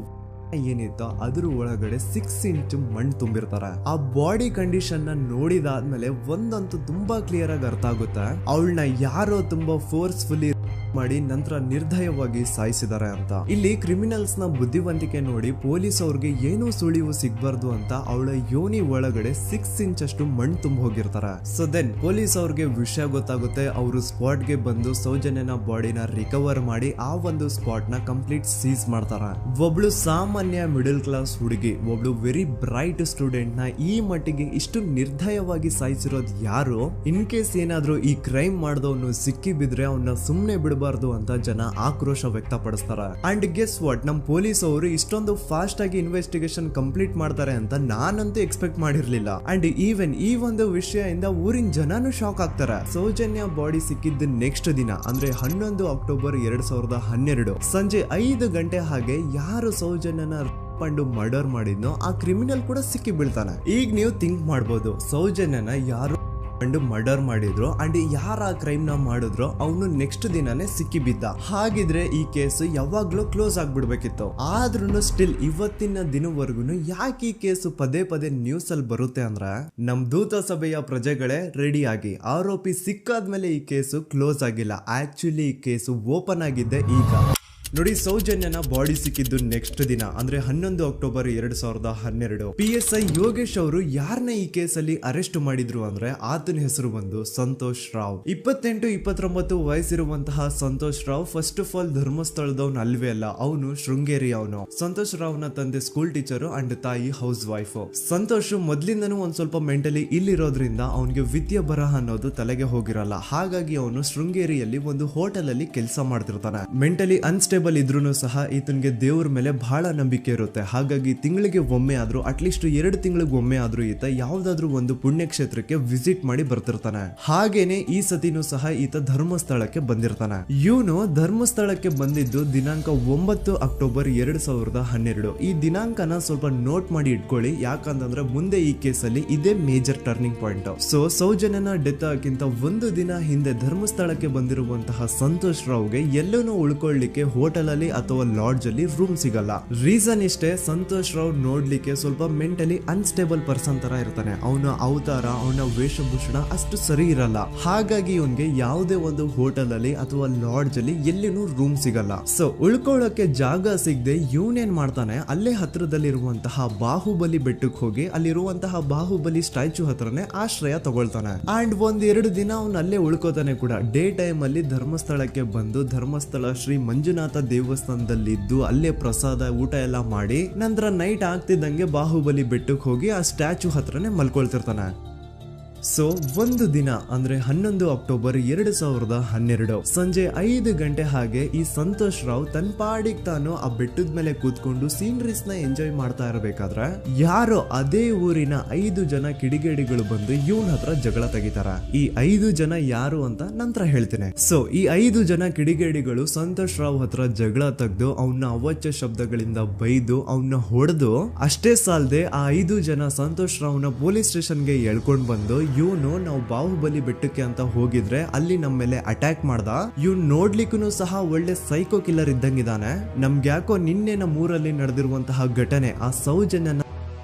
ಏನಿತ್ತು ಅದ್ರ ಒಳಗಡೆ 6 ಇಂಚ್ ಮಣ್ಣು ತುಂಬಿರ್ತಾರ. ಆ ಬಾಡಿ ಕಂಡೀಷನ್ ನ ನೋಡಿದಾದ್ಮೇಲೆ ಒಂದಂತೂ ತುಂಬಾ ಕ್ಲಿಯರ್ ಆಗಿ ಅರ್ಥ ಆಗುತ್ತೆ, ಅವಳನ್ನ ಯಾರೋ ತುಂಬಾ ಫೋರ್ಸ್ಫುಲಿ ಮಾಡಿ ನಂತರ ನಿರ್ದಯವಾಗಿ ಸಾಯಿಸಿದ್ದಾರೆ ಅಂತ. ಇಲ್ಲಿ ಕ್ರಿಮಿನಲ್ಸ್ ನ ಬುದ್ಧಿವಂತಿಕೆ ನೋಡಿ ಪೊಲೀಸ್ ಅವ್ರಿಗೆ ಏನೂ ಸುಳಿವು ಸಿಗ್ಬಾರ್ದು ಅಂತ ಅವಳ ಯೋನಿ ಒಳಗಡೆ 6 ಇಂಚ್ ಅಷ್ಟು ಮಣ್ಣು ತುಂಬ ಹೋಗಿರ್ತಾರೆ. ಸೊ ದೆನ್ ಪೊಲೀಸ್ ಅವ್ರಿಗೆ ವಿಷಯ ಗೊತ್ತಾಗುತ್ತೆ. ಅವರು ಸ್ಪಾಟ್ ಗೆ ಬಂದು ಸೌಜನ್ಯನ ಬಾಡಿನ ರಿಕವರ್ ಮಾಡಿ ಆ ಒಂದು ಸ್ಪಾಟ್ ನ ಕಂಪ್ಲೀಟ್ ಸೀಸ್ ಮಾಡ್ತಾರೆ. ಒಬ್ಳು ಸಾಮಾನ್ಯ ಮಿಡಲ್ ಕ್ಲಾಸ್ ಹುಡುಗಿ, ಒಬ್ಳು ವೆರಿ ಬ್ರೈಟ್ ಸ್ಟೂಡೆಂಟ್ ನ ಈ ಮಟ್ಟಿಗೆ ಇಷ್ಟು ನಿರ್ದಯವಾಗಿ ಸಾಯಿಸಿರೋದು ಯಾರು? ಇನ್ ಕೇಸ್ ಏನಾದ್ರೂ ಈ ಕ್ರೈಮ್ ಮಾಡಿದವನು ಸಿಕ್ಕಿ ಬಿದ್ರೆ ಅವನ್ನ ಸುಮ್ನೆ ಬಿಡಬಾರ್ದು ಅಂತ ಜನ ಆಕ್ರೋಶ ವ್ಯಕ್ತಪಡಿಸ್ತಾರೆ. ಅಂಡ್ ಗೆಸ್ ವಾಟ್, ನಮ್ ಪೊಲೀಸ್ ಅವರು ಇಷ್ಟೊಂದು ಫಾಸ್ಟ್ ಆಗಿ ಇನ್ವೆಸ್ಟಿಗೇಷನ್ ಕಂಪ್ಲೀಟ್ ಮಾಡ್ತಾರೆ ಅಂತ ನಾನಂತೂ ಎಕ್ಸ್ಪೆಕ್ಟ್ ಮಾಡಿರ್ಲಿಲ್ಲ. ಅಂಡ್ ಈವನ್ ಈ ಒಂದು ವಿಷಯದಿಂದ ಊರಿನ ಜನನು ಶಾಕ್ ಆಗ್ತಾರೆ. ಸೌಜನ್ಯ ಬಾಡಿ ಸಿಕ್ಕಿದ್ದ ನೆಕ್ಸ್ಟ್ ದಿನ ಅಂದ್ರೆ 11 ಅಕ್ಟೋಬರ್ 2012 ಸಂಜೆ 5 ಗಂಟೆ ಹಾಗೆ ಯಾರು ಸೌಜನ್ಯನ ಪಂಡು ಮರ್ಡರ್ ಮಾಡಿದ್ನೋ ಆ ಕ್ರಿಮಿನಲ್ ಕೂಡ ಸಿಕ್ಕಿ ಬೀಳ್ತಾನೆ. ಈಗ ನೀವು ಥಿಂಕ್ ಮಾಡ್ಬೋದು, ಸೌಜನ್ಯನ ಯಾರು ಮರ್ಡರ್ ಮಾಡಿದ್ರು ಅಂಡ್ ಯಾರ ಕ್ರೈಮ್ ನ ಮಾಡಿದ್ರು ಅವನು ನೆಕ್ಸ್ಟ್ ದಿನಾನೇ ಸಿಕ್ಕಿ ಬಿದ್ದ. ಹಾಗಿದ್ರೆ ಈ ಕೇಸ್ ಯಾವಾಗ್ಲೂ ಕ್ಲೋಸ್ ಆಗ್ಬಿಡ್ಬೇಕಿತ್ತು. ಆದ್ರೂ ಸ್ಟಿಲ್ ಇವತ್ತಿನ ದಿನವರೆಗೂ ಯಾಕೆ ಈ ಕೇಸ್ ಪದೇ ಪದೇ ನ್ಯೂಸ್ ಅಲ್ಲಿ ಬರುತ್ತೆ ಅಂದ್ರೆ, ನಮ್ ದೂತ ಸಭೆಯ ಪ್ರಜೆಗಳೇ ರೆಡಿ ಆಗಿ, ಆರೋಪಿ ಸಿಕ್ಕಾದ್ಮೇಲೆ ಈ ಕೇಸು ಕ್ಲೋಸ್ ಆಗಿಲ್ಲ. ಆಕ್ಚುಲಿ ಈ ಕೇಸು ಓಪನ್ ಆಗಿದ್ದೆ ಈಗ. ನೋಡಿ, ಸೌಜನ್ಯನ ಬಾಡಿ ಸಿಕ್ಕಿದ್ದು ನೆಕ್ಸ್ಟ್ ದಿನ ಅಂದ್ರೆ 11 ಅಕ್ಟೋಬರ್ 2012. PSI ಯೋಗೇಶ್ ಅವರು ಯಾರನ್ನ ಈ ಕೇಸಲ್ಲಿ ಅರೆಸ್ಟ್ ಮಾಡಿದ್ರು ಅಂದ್ರೆ ಆತನ ಹೆಸರು ಬಂದು ಸಂತೋಷ್ ರಾವ್. 28-29 ವಯಸ್ಸಿರುವಂತಹ Santosh Rao first of all ಧರ್ಮಸ್ಥಳದವನು ಅಲ್ವೇ ಅಲ್ಲ, ಅವನು ಶೃಂಗೇರಿ. ಅವನು ಸಂತೋಷ್ ರಾವ್ ನ ತಂದೆ ಸ್ಕೂಲ್ ಟೀಚರ್ ಅಂಡ್ ತಾಯಿ ಹೌಸ್ ವೈಫ್. ಸಂತೋಷ್ ಮೊದ್ಲಿಂದನೂ ಒಂದ್ ಸ್ವಲ್ಪ ಮೆಂಟಲಿ ಇಲ್ಲಿರೋದ್ರಿಂದ ಅವನಿಗೆ ವಿದ್ಯೆ ಬರಹ ಅನ್ನೋದು ತಲೆಗೆ ಹೋಗಿರಲ್ಲ. ಹಾಗಾಗಿ ಅವನು ಶೃಂಗೇರಿಯಲ್ಲಿ ಒಂದು ಹೋಟೆಲ್ ಅಲ್ಲಿ ಕೆಲಸ ಮಾಡ್ತಿರ್ತಾನೆ. ಮೆಂಟಲಿ ಅನ್ಸ್ಟೇಬಲ್ ಇದ್ರೂ ಸಹ ಈತನಿಗೆ ದೇವ್ರ ಮೇಲೆ ಬಹಳ ನಂಬಿಕೆ ಇರುತ್ತೆ. ಹಾಗಾಗಿ ತಿಂಗಳಿಗೆ ಒಮ್ಮೆ ಆದ್ರೂ, ಅಟ್ಲೀಸ್ಟ್ 2 ತಿಂಗಳಿಗೆ ಒಮ್ಮೆ ಆದ್ರೂ ಈತ ಯಾವ್ದಾದ್ರು ಒಂದು ಪುಣ್ಯಕ್ಷೇತ್ರಕ್ಕೆ ವಿಸಿಟ್ ಮಾಡಿ ಬರ್ತಿರ್ತಾನೆ. ಹಾಗೇನೆ ಈ ಸತಿನೂ ಸಹ ಈತ ಧರ್ಮಸ್ಥಳಕ್ಕೆ ಬಂದಿರ್ತಾನೆ. ಇವನು ಧರ್ಮಸ್ಥಳಕ್ಕೆ ಬಂದಿದ್ದು ದಿನಾಂಕ 9 ಅಕ್ಟೋಬರ್ 2012. ಈ ದಿನಾಂಕನ ಸ್ವಲ್ಪ ನೋಟ್ ಮಾಡಿ ಇಟ್ಕೊಳ್ಳಿ, ಯಾಕಂತಂದ್ರೆ ಮುಂದೆ ಈ ಕೇಸಲ್ಲಿ ಇದೇ ಮೇಜರ್ ಟರ್ನಿಂಗ್ ಪಾಯಿಂಟ್. ಸೊ ಸೌಜನ್ಯನ ಡೆತ್ ಆಗಿಂತ ಒಂದು ದಿನ ಹಿಂದೆ ಧರ್ಮಸ್ಥಳಕ್ಕೆ ಬಂದಿರುವಂತಹ ಸಂತೋಷ್ ರಾವ್ಗೆ ಎಲ್ಲನೂ ಉಳ್ಕೊಳ್ಳಿಕ್ಕೆ ಹೋಟೆಲ್ ಅಲ್ಲಿ ಅಥವಾ ಲಾಡ್ಜ್ ಅಲ್ಲಿ ರೂಮ್ ಸಿಗಲ್ಲ. ರೀಸನ್ ಇಷ್ಟೇ, ಸಂತೋಷ್ ರಾವ್ ನೋಡ್ಲಿಕ್ಕೆ ಸ್ವಲ್ಪ ಮೆಂಟಲಿ ಅನ್ಸ್ಟೇಬಲ್ ಪರ್ಸನ್ ತರ ಇರ್ತಾನೆ. ಅವನ ಅವತಾರ, ಅವನ ವೇಷಭೂಷಣ ಅಷ್ಟು ಸರಿ ಇರಲ್ಲ. ಹಾಗಾಗಿ ಇವನ್ಗೆ ಯಾವುದೇ ಒಂದು ಹೋಟೆಲ್ ಅಲ್ಲಿ ಅಥವಾ ಲಾಡ್ಜ್ ಅಲ್ಲಿ ಎಲ್ಲಿನೂ ರೂಮ್ ಸಿಗಲ್ಲ. ಸೊ ಉಳ್ಕೊಳ್ಳೋಕೆ ಜಾಗ ಸಿಗದೆ ಇವನೇನ್ ಮಾಡ್ತಾನೆ, ಅಲ್ಲೇ ಹತ್ರದಲ್ಲಿರುವಂತಹ ಬಾಹುಬಲಿ ಬೆಟ್ಟಕ್ಕೆ ಹೋಗಿ ಅಲ್ಲಿರುವಂತಹ ಬಾಹುಬಲಿ ಸ್ಟ್ಯಾಚ್ಯೂ ಹತ್ರನೇ ಆಶ್ರಯ ತಗೊಳ್ತಾನೆ. ಅಂಡ್ 1-2 ದಿನ ಅವನು ಅಲ್ಲೇ ಉಳ್ಕೋತಾನೆ ಕೂಡ. ಡೇ ಟೈಮ್ ಅಲ್ಲಿ ಧರ್ಮಸ್ಥಳಕ್ಕೆ ಬಂದು ಧರ್ಮಸ್ಥಳ ಶ್ರೀ ಮಂಜುನಾಥ ದೇವಸ್ಥಾನದಲ್ಲಿದ್ದು ಅಲ್ಲೇ ಪ್ರಸಾದ ಊಟ ಎಲ್ಲ ಮಾಡಿ ನಂತರ ನೈಟ್ ಆಗ್ತಿದ್ದಂಗೆ ಬಾಹುಬಲಿ ಬೆಟ್ಟಕ್ಕೆ ಹೋಗಿ ಆ ಸ್ಟ್ಯಾಚ್ಯೂ ಹತ್ರನೇ ಮಲ್ಕೊಳ್ತಿರ್ತಾನೆ. ಸೊ ಒಂದು ದಿನ ಅಂದ್ರೆ 11 ಅಕ್ಟೋಬರ್ 2012 ಸಂಜೆ 5 ಗಂಟೆ ಹಾಗೆ ಈ ಸಂತೋಷ್ ರಾವ್ ತನ್ನ ಪಾಡಿಗೆ ತಾನು ಆ ಬೆಟ್ಟದ ಮೇಲೆ ಕೂತ್ಕೊಂಡು ಸೀನರೀಸ್ ನ ಎಂಜಾಯ್ ಮಾಡ್ತಾ ಇರಬೇಕಾದ್ರೆ ಯಾರೋ ಅದೇ ಊರಿನ 5 ಜನ ಕಿಡಿಗೇಡಿಗಳು ಬಂದು ಇವನ್ ಹತ್ರ ಜಗಳ ತೆಗಿತಾರ. ಈ 5 ಜನ ಯಾರು ಅಂತ ನಂತರ ಹೇಳ್ತೇನೆ. ಸೊ ಈ 5 ಜನ ಕಿಡಿಗೇಡಿಗಳು ಸಂತೋಷ್ ರಾವ್ ಹತ್ರ ಜಗಳ ತೆಗೆದು ಅವನ್ನ ಅವಾಚ್ಯ ಶಬ್ದಗಳಿಂದ ಬೈದು ಅವನ್ನ ಹೊಡೆದು, ಅಷ್ಟೇ ಸಾಲದೆ ಆ 5 ಜನ ಸಂತೋಷ್ ರಾವ್ನ ಪೊಲೀಸ್ ಸ್ಟೇಷನ್ಗೆ ಎಳ್ಕೊಂಡ್ ಬಂದು ಇವನು ನಾವು ಬಾಹುಬಲಿ ಬೆಟ್ಟಕ್ಕೆ ಅಂತ ಹೋಗಿದ್ರೆ ಅಲ್ಲಿ ನಮ್ಮ ಮೇಲೆ ಅಟ್ಯಾಕ್ ಮಾಡ್ದ, ಇವ್ನು ನೋಡ್ಲಿಕ್ಕೂ ಸಹ ಒಳ್ಳೆ ಸೈಕೋ ಕಿಲ್ಲರ್ ಇದ್ದಂಗಿದಾನೆ, ನಮ್ಗೆ ಯಾಕೋ ನಿನ್ನೆ ನಮ್ಮ ಊರಲ್ಲಿ ನಡೆದಿರುವಂತಹ ಘಟನೆ ಆ ಸೌಜನ್ಯನ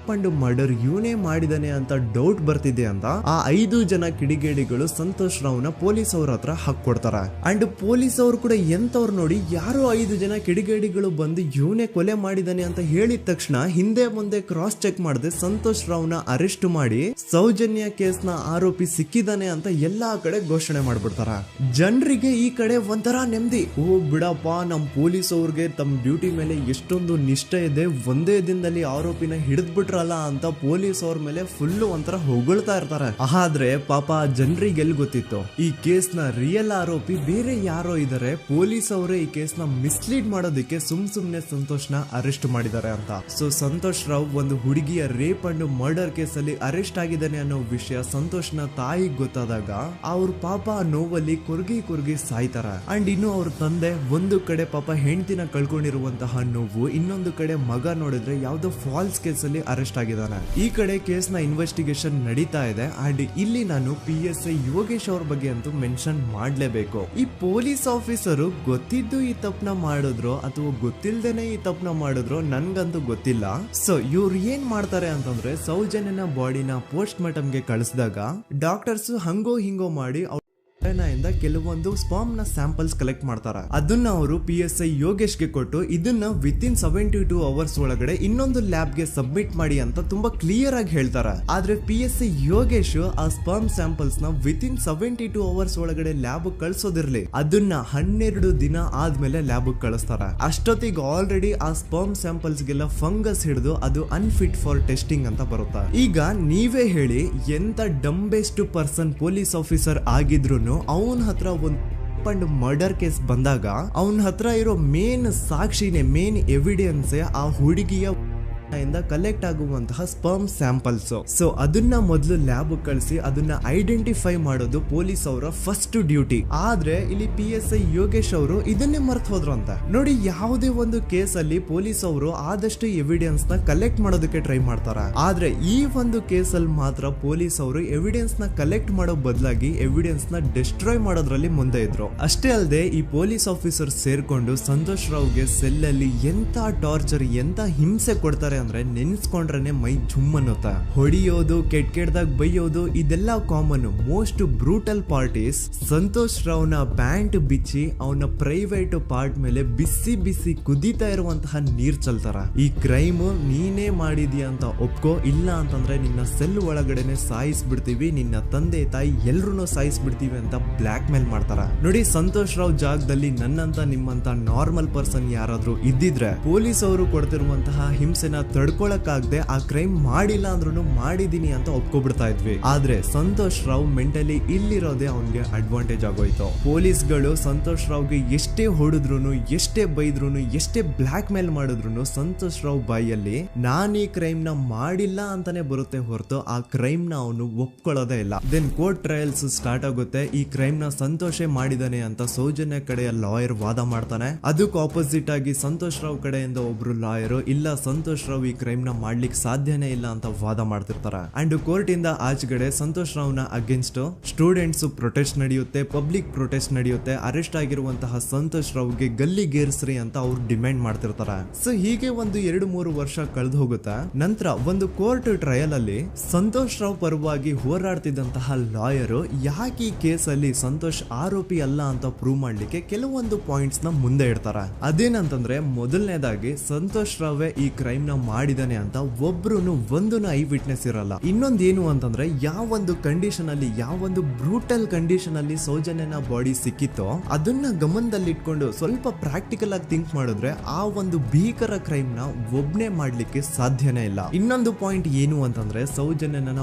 ಮರ್ಡರ್ ಇವನೇ ಮಾಡಿದಾನೆ ಅಂತ ಡೌಟ್ ಬರ್ತಿದೆ ಅಂತ ಆ 5 ಜನ ಕಿಡಿಗೇಡಿಗಳು ಸಂತೋಷ್ ರಾವ್ನ ಪೊಲೀಸ್ ಅವ್ರ ಹತ್ರ ಹಾಕೊಡ್ತಾರ. ಅಂಡ್ ಪೊಲೀಸ್ ಅವ್ರು ಕೂಡ ಎಂತವ್ರು ನೋಡಿ, ಯಾರೋ 5 ಜನ ಕಿಡಿಗೇಡಿಗಳು ಬಂದು ಇವನೇ ಕೊಲೆ ಮಾಡಿದಾನೆ ಅಂತ ಹೇಳಿದ ತಕ್ಷಣ ಹಿಂದೆ ಮುಂದೆ ಕ್ರಾಸ್ ಚೆಕ್ ಮಾಡದೆ ಸಂತೋಷ್ ರಾವ್ನ ಅರೆಸ್ಟ್ ಮಾಡಿ ಸೌಜನ್ಯ ಕೇಸ್ ನ ಆರೋಪಿ ಸಿಕ್ಕಿದಾನೆ ಅಂತ ಎಲ್ಲಾ ಕಡೆ ಘೋಷಣೆ ಮಾಡ್ಬಿಡ್ತಾರ. ಜನರಿಗೆ ಈ ಕಡೆ ಒಂಥರ ನೆಮ್ಮದಿ, ಓ ಬಿಡಪ್ಪ ನಮ್ ಪೊಲೀಸ್ ಅವ್ರಿಗೆ ತಮ್ಮ ಡ್ಯೂಟಿ ಮೇಲೆ ಎಷ್ಟೊಂದು ನಿಷ್ಠೆ ಇದೆ, ಒಂದೇ ದಿನದಲ್ಲಿ ಆರೋಪಿನ ಹಿಡಿದ್ಬಿಟ್ರ ಅಂತ ಪೊಲೀಸ್ ಅವ್ರ ಮೇಲೆ ಫುಲ್ ಒಂಥರ ಹೊಗಳ್ತಾ ಇರ್ತಾರೆ. ಆದ್ರೆ ಪಾಪ ಜನರಿಗೆ ಎಲ್ಲಿ ಗೊತ್ತಿತ್ತು ಈ ಕೇಸ್ ನ ರಿಯಲ್ ಆರೋಪಿ ಬೇರೆ ಯಾರೋ ಇದಾರೆ, ಪೊಲೀಸ್ ಅವರೇ ಈ ಕೇಸ್ ನ ಮಿಸ್ಲೀಡ್ ಮಾಡೋದಕ್ಕೆ ಸುಮ್ನೆ ಸಂತೋಷ್ ನ ಅರೆಸ್ಟ್ ಮಾಡಿದ್ದಾರೆ ಅಂತ. ಸೊ ಸಂತೋಷ್ ರಾವ್ ಒಂದು ಹುಡುಗಿಯ ರೇಪ್ ಅಂಡ್ ಮರ್ಡರ್ ಕೇಸ್ ಅಲ್ಲಿ ಅರೆಸ್ಟ್ ಆಗಿದ್ದಾನೆ ಅನ್ನೋ ವಿಷಯ ಸಂತೋಷ್ ನ ತಾಯಿಗೆ ಗೊತ್ತಾದಾಗ ಅವ್ರ ಪಾಪ ನೋವಲ್ಲಿ ಕುರ್ಗಿ ಸಾಯ್ತಾರ. ಅಂಡ್ ಇನ್ನು ಅವ್ರ ತಂದೆ ಒಂದು ಕಡೆ ಪಾಪ ಹೆಂಡತಿನ ಕಳ್ಕೊಂಡಿರುವಂತಹ ನೋವು, ಇನ್ನೊಂದು ಕಡೆ ಮಗ ನೋಡಿದ್ರೆ ಯಾವ್ದೋ ಫಾಲ್ಸ್ ಕೇಸ್ ಅಲ್ಲಿ ಅರೆಸ್ಟ್ ಆಗಿದ್ದಾನೆ. ಈ ಕಡೆ ಕೇಸ್ ನ ಇನ್ವೆಸ್ಟಿಗೇಷನ್ ನಡೀತಾ ಇದೆ. ಅಂಡ್ ಇಲ್ಲಿ ನಾನು PSI ಯೋಗೇಶ್ ಅವ್ರ ಬಗ್ಗೆ ಅಂತೂ ಮೆನ್ಷನ್ ಮಾಡ್ಲೇಬೇಕು. ಈ ಪೊಲೀಸ್ ಆಫೀಸರು ಗೊತ್ತಿದ್ದು ಈ ತಪ್ಪನ ಮಾಡಿದ್ರು ಅಥವಾ ಗೊತ್ತಿಲ್ದೇನೆ ಈ ತಪ್ಪನ ಮಾಡಿದ್ರು ನನ್ಗಂತೂ ಗೊತ್ತಿಲ್ಲ. ಸೊ ಇವ್ರು ಏನ್ ಮಾಡ್ತಾರೆ ಅಂತಂದ್ರೆ, ಸೌಜನ್ಯನ ಬಾಡಿನ ಪೋಸ್ಟ್ ಮಾರ್ಟಮ್ ಗೆ ಕಳಿಸಿದಾಗ ಡಾಕ್ಟರ್ಸ್ ಹಂಗೋ ಹಿಂಗೋ ಮಾಡಿ ಇಂದ ಕೆಲವೊಂದು ಸ್ಪರ್ಮ್ ನ ಸ್ಯಾಂಪಲ್ಸ್ ಕಲೆಕ್ಟ್ ಮಾಡ್ತಾರೆ. ಅದನ್ನ ಅವರು PSI ಯೋಗೇಶ್ ಗೆ ಕೊಟ್ಟು ಇದನ್ನ ವಿತಿನ್ 72 ಅವರ್ಸ್ ಒಳಗಡೆ ಇನ್ನೊಂದು ಲ್ಯಾಬ್ ಗೆ ಸಬ್ಮಿಟ್ ಮಾಡಿ ಅಂತ ತುಂಬಾ ಕ್ಲಿಯರ್ ಆಗಿ ಹೇಳ್ತಾರೆ. ಆದ್ರೆ PSI ಯೋಗೇಶ್ ಆ ಸ್ಪರ್ಮ್ ಸ್ಯಾಂಪಲ್ಸ್ ನ ವಿತಿನ್ 72 ಅವರ್ಸ್ ಒಳಗಡೆ ಲ್ಯಾಬ್ ಕಳ್ಸೋದಿರ್ಲಿ, ಅದನ್ನ 12 ದಿನ ಆದ್ಮೇಲೆ ಲ್ಯಾಬ್ ಕಳಿಸ್ತಾರೆ. ಅಷ್ಟೊತ್ತಿಗೆ ಆಲ್ರೆಡಿ ಆ ಸ್ಪರ್ಮ್ ಸ್ಯಾಂಪಲ್ಸ್ ಗೆಲ್ಲ ಫಂಗಸ್ ಹಿಡಿದು ಅದು ಅನ್ಫಿಟ್ ಫಾರ್ ಟೆಸ್ಟಿಂಗ್ ಅಂತ ಬರುತ್ತೆ. ಈಗ ನೀವೇ ಹೇಳಿ, ಎಂತ ಡಂಬೆಸ್ಟ್ ಪರ್ಸನ್ ಪೊಲೀಸ್ ಆಫೀಸರ್ ಆಗಿದ್ರು ಅವನ ಹತ್ರ ಒಂದು ಮರ್ಡರ್ ಕೇಸ್ ಬಂದಾಗ ಅವನ ಹತ್ರ ಇರೋ ಮೇನ್ ಸಾಕ್ಷಿನೇ, ಮೇನ್ ಎವಿಡೆನ್ಸ್ ಆ ಹುಡುಗಿಯ ಇಂದ ಕಲೆಕ್ಟ್ ಆಗುವಂತಹ ಸ್ಪರ್ಮ್ ಸ್ಯಾಂಪಲ್ಸ್. ಸೊ ಅದನ್ನ ಮೊದಲು ಲ್ಯಾಬ್ ಕಳಿಸಿ ಅದನ್ನ ಐಡೆಂಟಿಫೈ ಮಾಡೋದು ಪೊಲೀಸ್ ಅವರ ಫಸ್ಟ್ ಡ್ಯೂಟಿ. ಆದ್ರೆ ಇಲ್ಲಿ PSI ಯೋಗೇಶ್ ಅವರು ಇದನ್ನೇ ಮರ್ತು ಹೋದ್ರು ಅಂತ ನೋಡಿ. ಯಾವುದೇ ಒಂದು ಕೇಸ್ ಅಲ್ಲಿ ಪೊಲೀಸ್ ಅವರು ಆದಷ್ಟು ಎವಿಡೆನ್ಸ್ ನ ಕಲೆಕ್ಟ್ ಮಾಡೋದಕ್ಕೆ ಟ್ರೈ ಮಾಡ್ತಾರೆ. ಆದ್ರೆ ಈ ಒಂದು ಕೇಸ್ ಅಲ್ಲಿ ಮಾತ್ರ ಪೊಲೀಸ್ ಅವರು ಎವಿಡೆನ್ಸ್ ನ ಕಲೆಕ್ಟ್ ಮಾಡೋ ಬದಲಾಗಿ ಎವಿಡೆನ್ಸ್ ನ ಡಿಸ್ಟ್ರಾಯ್ ಮಾಡೋದ್ರಲ್ಲಿ ಮುಂದೆ ಇದ್ರು. ಅಷ್ಟೇ ಅಲ್ಲದೆ ಈ ಪೊಲೀಸ್ ಆಫೀಸರ್ ಸೇರ್ಕೊಂಡು ಸಂತೋಷ್ ರಾವ್ಗೆ ಸೆಲ್ ಅಲ್ಲಿ ಎಂತ ಟಾರ್ಚರ್, ಎಂತ ಹಿಂಸೆ ಕೊಡ್ತಾರೆ ಅಂದ್ರೆ ನೆನ್ಸ್ಕೊಂಡ್ರೆ ಮೈ ಜುಮ್ ಅನ್ನುತ್ತ. ಹೊಡಿಯೋದು, ಕೆಟ್ಟದಾಗ ಬೈಯೋದು ಇದೆಲ್ಲ common. Most brutal parties Santosh ರಾವ್ನ ಪ್ಯಾಂಟ್ ಬಿಚ್ಚಿ ಅವನ ಪ್ರೈವೇಟ್ ಪಾರ್ಟ್ ಮೇಲೆ ಬಿಸಿ ಬಿಸಿ ಕುದೀತಾ ಇರುವಂತಹ ನೀರ್ ಚಲ್ತಾರ. ಈ ಕ್ರೈಮ್ ನೀನೇ ಮಾಡಿದ್ಯಾ ಅಂತ ಒಪ್ಕೋ, ಇಲ್ಲ ಅಂತಂದ್ರೆ ನಿನ್ನ ಸೆಲ್ ಒಳಗಡೆನೆ ಸಾಯಿಸ್ಬಿಡ್ತೀವಿ, ನಿನ್ನ ತಂದೆ ತಾಯಿ ಎಲ್ರು ಸಾಯಿಸ್ಬಿಡ್ತೀವಿ ಅಂತ ಬ್ಲಾಕ್ ಮೇಲ್ ಮಾಡ್ತಾರ. ನೋಡಿ, ಸಂತೋಷ್ ರಾವ್ ಜಾಗದಲ್ಲಿ ನನ್ನಂತ ನಿಮ್ಮಂತ ನಾರ್ಮಲ್ ಪರ್ಸನ್ ಯಾರಾದ್ರೂ ಇದ್ದಿದ್ರೆ ಪೊಲೀಸ್ ಅವರು ಕೊಡ್ತಿರುವಂತಹ ಹಿಂಸೆನ ತಡ್ಕೊಳಕ್ಕಾಗದೆ ಆ ಕ್ರೈಮ್ ಮಾಡಿಲ್ಲ ಅಂದ್ರೂ ಮಾಡಿದೀನಿ ಅಂತ ಒಪ್ಕೊಬಿಡ್ತಾ ಇದ್ವಿ. ಆದ್ರೆ ಸಂತೋಷ್ ರಾವ್ ಮೆಂಟಲಿ ಇಲ್ಲಿರೋದೇ ಅವನ್ಗೆ ಅಡ್ವಾಂಟೇಜ್ ಆಗೋಯ್ತು. ಪೊಲೀಸ್ಗಳು ಸಂತೋಷ್ ರಾವ್ಗೆ ಎಷ್ಟೇ ಹೊಡೆದ್ರು, ಎಷ್ಟೇ ಬೈದ್ರು, ಎಷ್ಟೇ ಬ್ಲಾಕ್ ಮೇಲ್ ಮಾಡಿದ್ರು ಸಂತೋಷ್ ರಾವ್ ಬಾಯಲ್ಲಿ ನಾನ್ ಈ ಕ್ರೈಮ್ ನ ಮಾಡಿಲ್ಲ ಅಂತಾನೆ ಬರುತ್ತೆ ಹೊರತು ಆ ಕ್ರೈಮ್ ನ ಅವನು ಒಪ್ಕೊಳ್ಳೋದೇ ಇಲ್ಲ. ದೆನ್ ಕೋರ್ಟ್ ಟ್ರಯಲ್ಸ್ ಸ್ಟಾರ್ಟ್ ಆಗುತ್ತೆ. ಈ ಕ್ರೈಮ್ ನ ಸಂತೋಷೇ ಮಾಡಿದಾನೆ ಅಂತ ಸೌಜನ್ಯ ಕಡೆಯ ಲಾಯರ್ ವಾದ ಮಾಡ್ತಾನೆ. ಅದಕ್ಕೆ ಆಪೋಸಿಟ್ ಆಗಿ ಸಂತೋಷ್ ರಾವ್ ಕಡೆಯಿಂದ ಒಬ್ರು ಲಾಯರ್ ಇಲ್ಲ, ಸಂತೋಷ್ ರಾವ್ ಈ ಕ್ರೈಮ್ ನ ಮಾಡ್ಲಿಕ್ಕೆ ಸಾಧ್ಯನೇ ಇಲ್ಲ ಅಂತ ವಾದ ಮಾಡ್ತಿರ್ತಾರೆ. ಅಂಡ್ ಕೋರ್ಟ್ ಇಂದ ಆಚೆಗಡೆ ಸಂತೋಷ್ ರಾವ್ ನ ಅಗೇನ್ಸ್ಟ್ ಸ್ಟೂಡೆಂಟ್ಸ್ ಪ್ರೊಟೆಸ್ಟ್ ನಡೆಯುತ್ತೆ, ಪಬ್ಲಿಕ್ ಪ್ರೊಟೆಸ್ಟ್ ನಡೆಯುತ್ತೆ. ಅರೆಸ್ಟ್ ಆಗಿರುವಂತಹ ಸಂತೋಷ್ ರಾವ್ಗೆ ಗಲ್ಲಿಗೇರಿಸ್ರಿ ಅಂತ ಅವ್ರು ಡಿಮ್ಯಾಂಡ್ ಮಾಡ್ತಿರ್ತಾರೆ. ಸೊ ಹೀಗೆ ಒಂದು 2-3 ವರ್ಷ ಕಳೆದು ಹೋಗುತ್ತೆ. ನಂತರ ಒಂದು ಕೋರ್ಟ್ ಟ್ರಯಲ್ ಅಲ್ಲಿ ಸಂತೋಷ್ ರಾವ್ ಪರವಾಗಿ ಹೋರಾಡ್ತಿದ್ದಂತಹ ಲಾಯರ್ ಯಾಕೆ ಈ ಕೇಸ್ ಅಲ್ಲಿ ಸಂತೋಷ್ ಆರೋಪಿ ಅಲ್ಲ ಅಂತ ಪ್ರೂವ್ ಮಾಡ್ಲಿಕ್ಕೆ ಕೆಲವೊಂದು ಪಾಯಿಂಟ್ಸ್ ನ ಮುಂದೆ ಇಡ್ತಾರೆ. ಅದೇನಂತಂದ್ರೆ, ಮೊದಲನೇದಾಗಿ ಸಂತೋಷ್ ರಾವ್ ಈ ಕ್ರೈಮ್ ನ ಮಾಡಿದಾನೆ ಅಂತ ಒಬ್ರು ಒಂದು ಐ ವಿಟ್ನೆಸ್ ಇರಲ್ಲ. ಇನ್ನೊಂದೇನು ಅಂತಂದ್ರೆ, ಯಾವೊಂದು ಕಂಡೀಷನ್ ಅಲ್ಲಿ, ಯಾವೊಂದು ಬ್ರೂಟಲ್ ಕಂಡೀಷನ್ ಅಲ್ಲಿ ಸೌಜನ್ಯನ ಬಾಡಿ ಸಿಕ್ಕಿತ್ತೋ ಅದನ್ನ ಗಮನದಲ್ಲಿ ಇಟ್ಕೊಂಡು ಸ್ವಲ್ಪ ಪ್ರಾಕ್ಟಿಕಲ್ ಆಗಿ ಥಿಂಕ್ ಮಾಡಿದ್ರೆ ಆ ಒಂದು ಭೀಕರ ಕ್ರೈಮ್ ನ ಒಬ್ನೇ ಮಾಡ್ಲಿಕ್ಕೆ ಸಾಧ್ಯನೇ ಇಲ್ಲ. ಇನ್ನೊಂದು ಪಾಯಿಂಟ್ ಏನು ಅಂತಂದ್ರೆ, ಸೌಜನ್ಯನ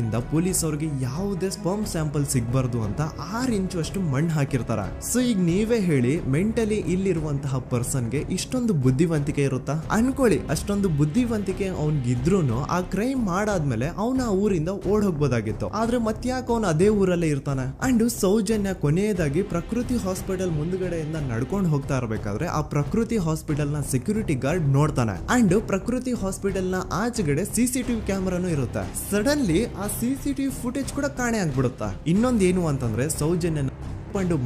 ಇಂದ ಪೊಲೀಸ್ ಅವ್ರಿಗೆ ಯಾವುದೇ ಸ್ಪರ್ಮ್ ಸ್ಯಾಂಪಲ್ ಸಿಗ್ಬಾರ್ದು ಅಂತ 6 ಇಂಚು ಅಷ್ಟು ಮಣ್ಣು ಹಾಕಿರ್ತಾರ. ಸೊ ಈಗ ನೀವೇ ಹೇಳಿ, ಮೆಂಟಲಿ ಇಲ್ಲಿರುವಂತಹ ಪರ್ಸನ್ಗೆ ಇಷ್ಟೊಂದು ಬುದ್ಧಿವಂತಿಕೆ ಇರುತ್ತಾ ಅನ್ಕೊಳ್ಳಿ. ಅಷ್ಟೊಂದು ಬುದ್ಧಿವಂತಿಕೆ ಅವ್ನಿಗಿದ್ರು ಆ ಕ್ರೈಮ್ ಮಾಡಾದ್ಮೇಲೆ ಅವನ ಆ ಊರಿಂದ ಓಡ್ ಹೋಗ್ಬೋದಾಗಿತ್ತು. ಆದ್ರೆ ಮತ್ತ್ಯಾಕೆ ಅವನು ಅದೇ ಊರಲ್ಲೇ ಇರ್ತಾನೆ. ಅಂಡ್ ಸೌಜನ್ಯ ಕೊನೆಯದಾಗಿ ಪ್ರಕೃತಿ ಹಾಸ್ಪಿಟಲ್ ಮುಂದ್ಗಡೆಯಿಂದ ನಡ್ಕೊಂಡು ಹೋಗ್ತಾ ಇರ್ಬೇಕಾದ್ರೆ ಆ ಪ್ರಕೃತಿ ಹಾಸ್ಪಿಟಲ್ ನ ಸೆಕ್ಯೂರಿಟಿ ಗಾರ್ಡ್ ನೋಡ್ತಾನೆ. ಅಂಡ್ ಪ್ರಕೃತಿ ಹಾಸ್ಪಿಟಲ್ ನ ಆಚೆಗಡೆ CCTV ಕ್ಯಾಮರಾನು ಇರುತ್ತೆ. ಸಡನ್ಲಿ ಆ CCTV ಫುಟೇಜ್ ಕೂಡ ಕಾಣೆ ಆಗ್ಬಿಡುತ್ತಾ. ಇನ್ನೊಂದೇನು ಅಂತಂದ್ರೆ, ಸೌಜನ್ಯನ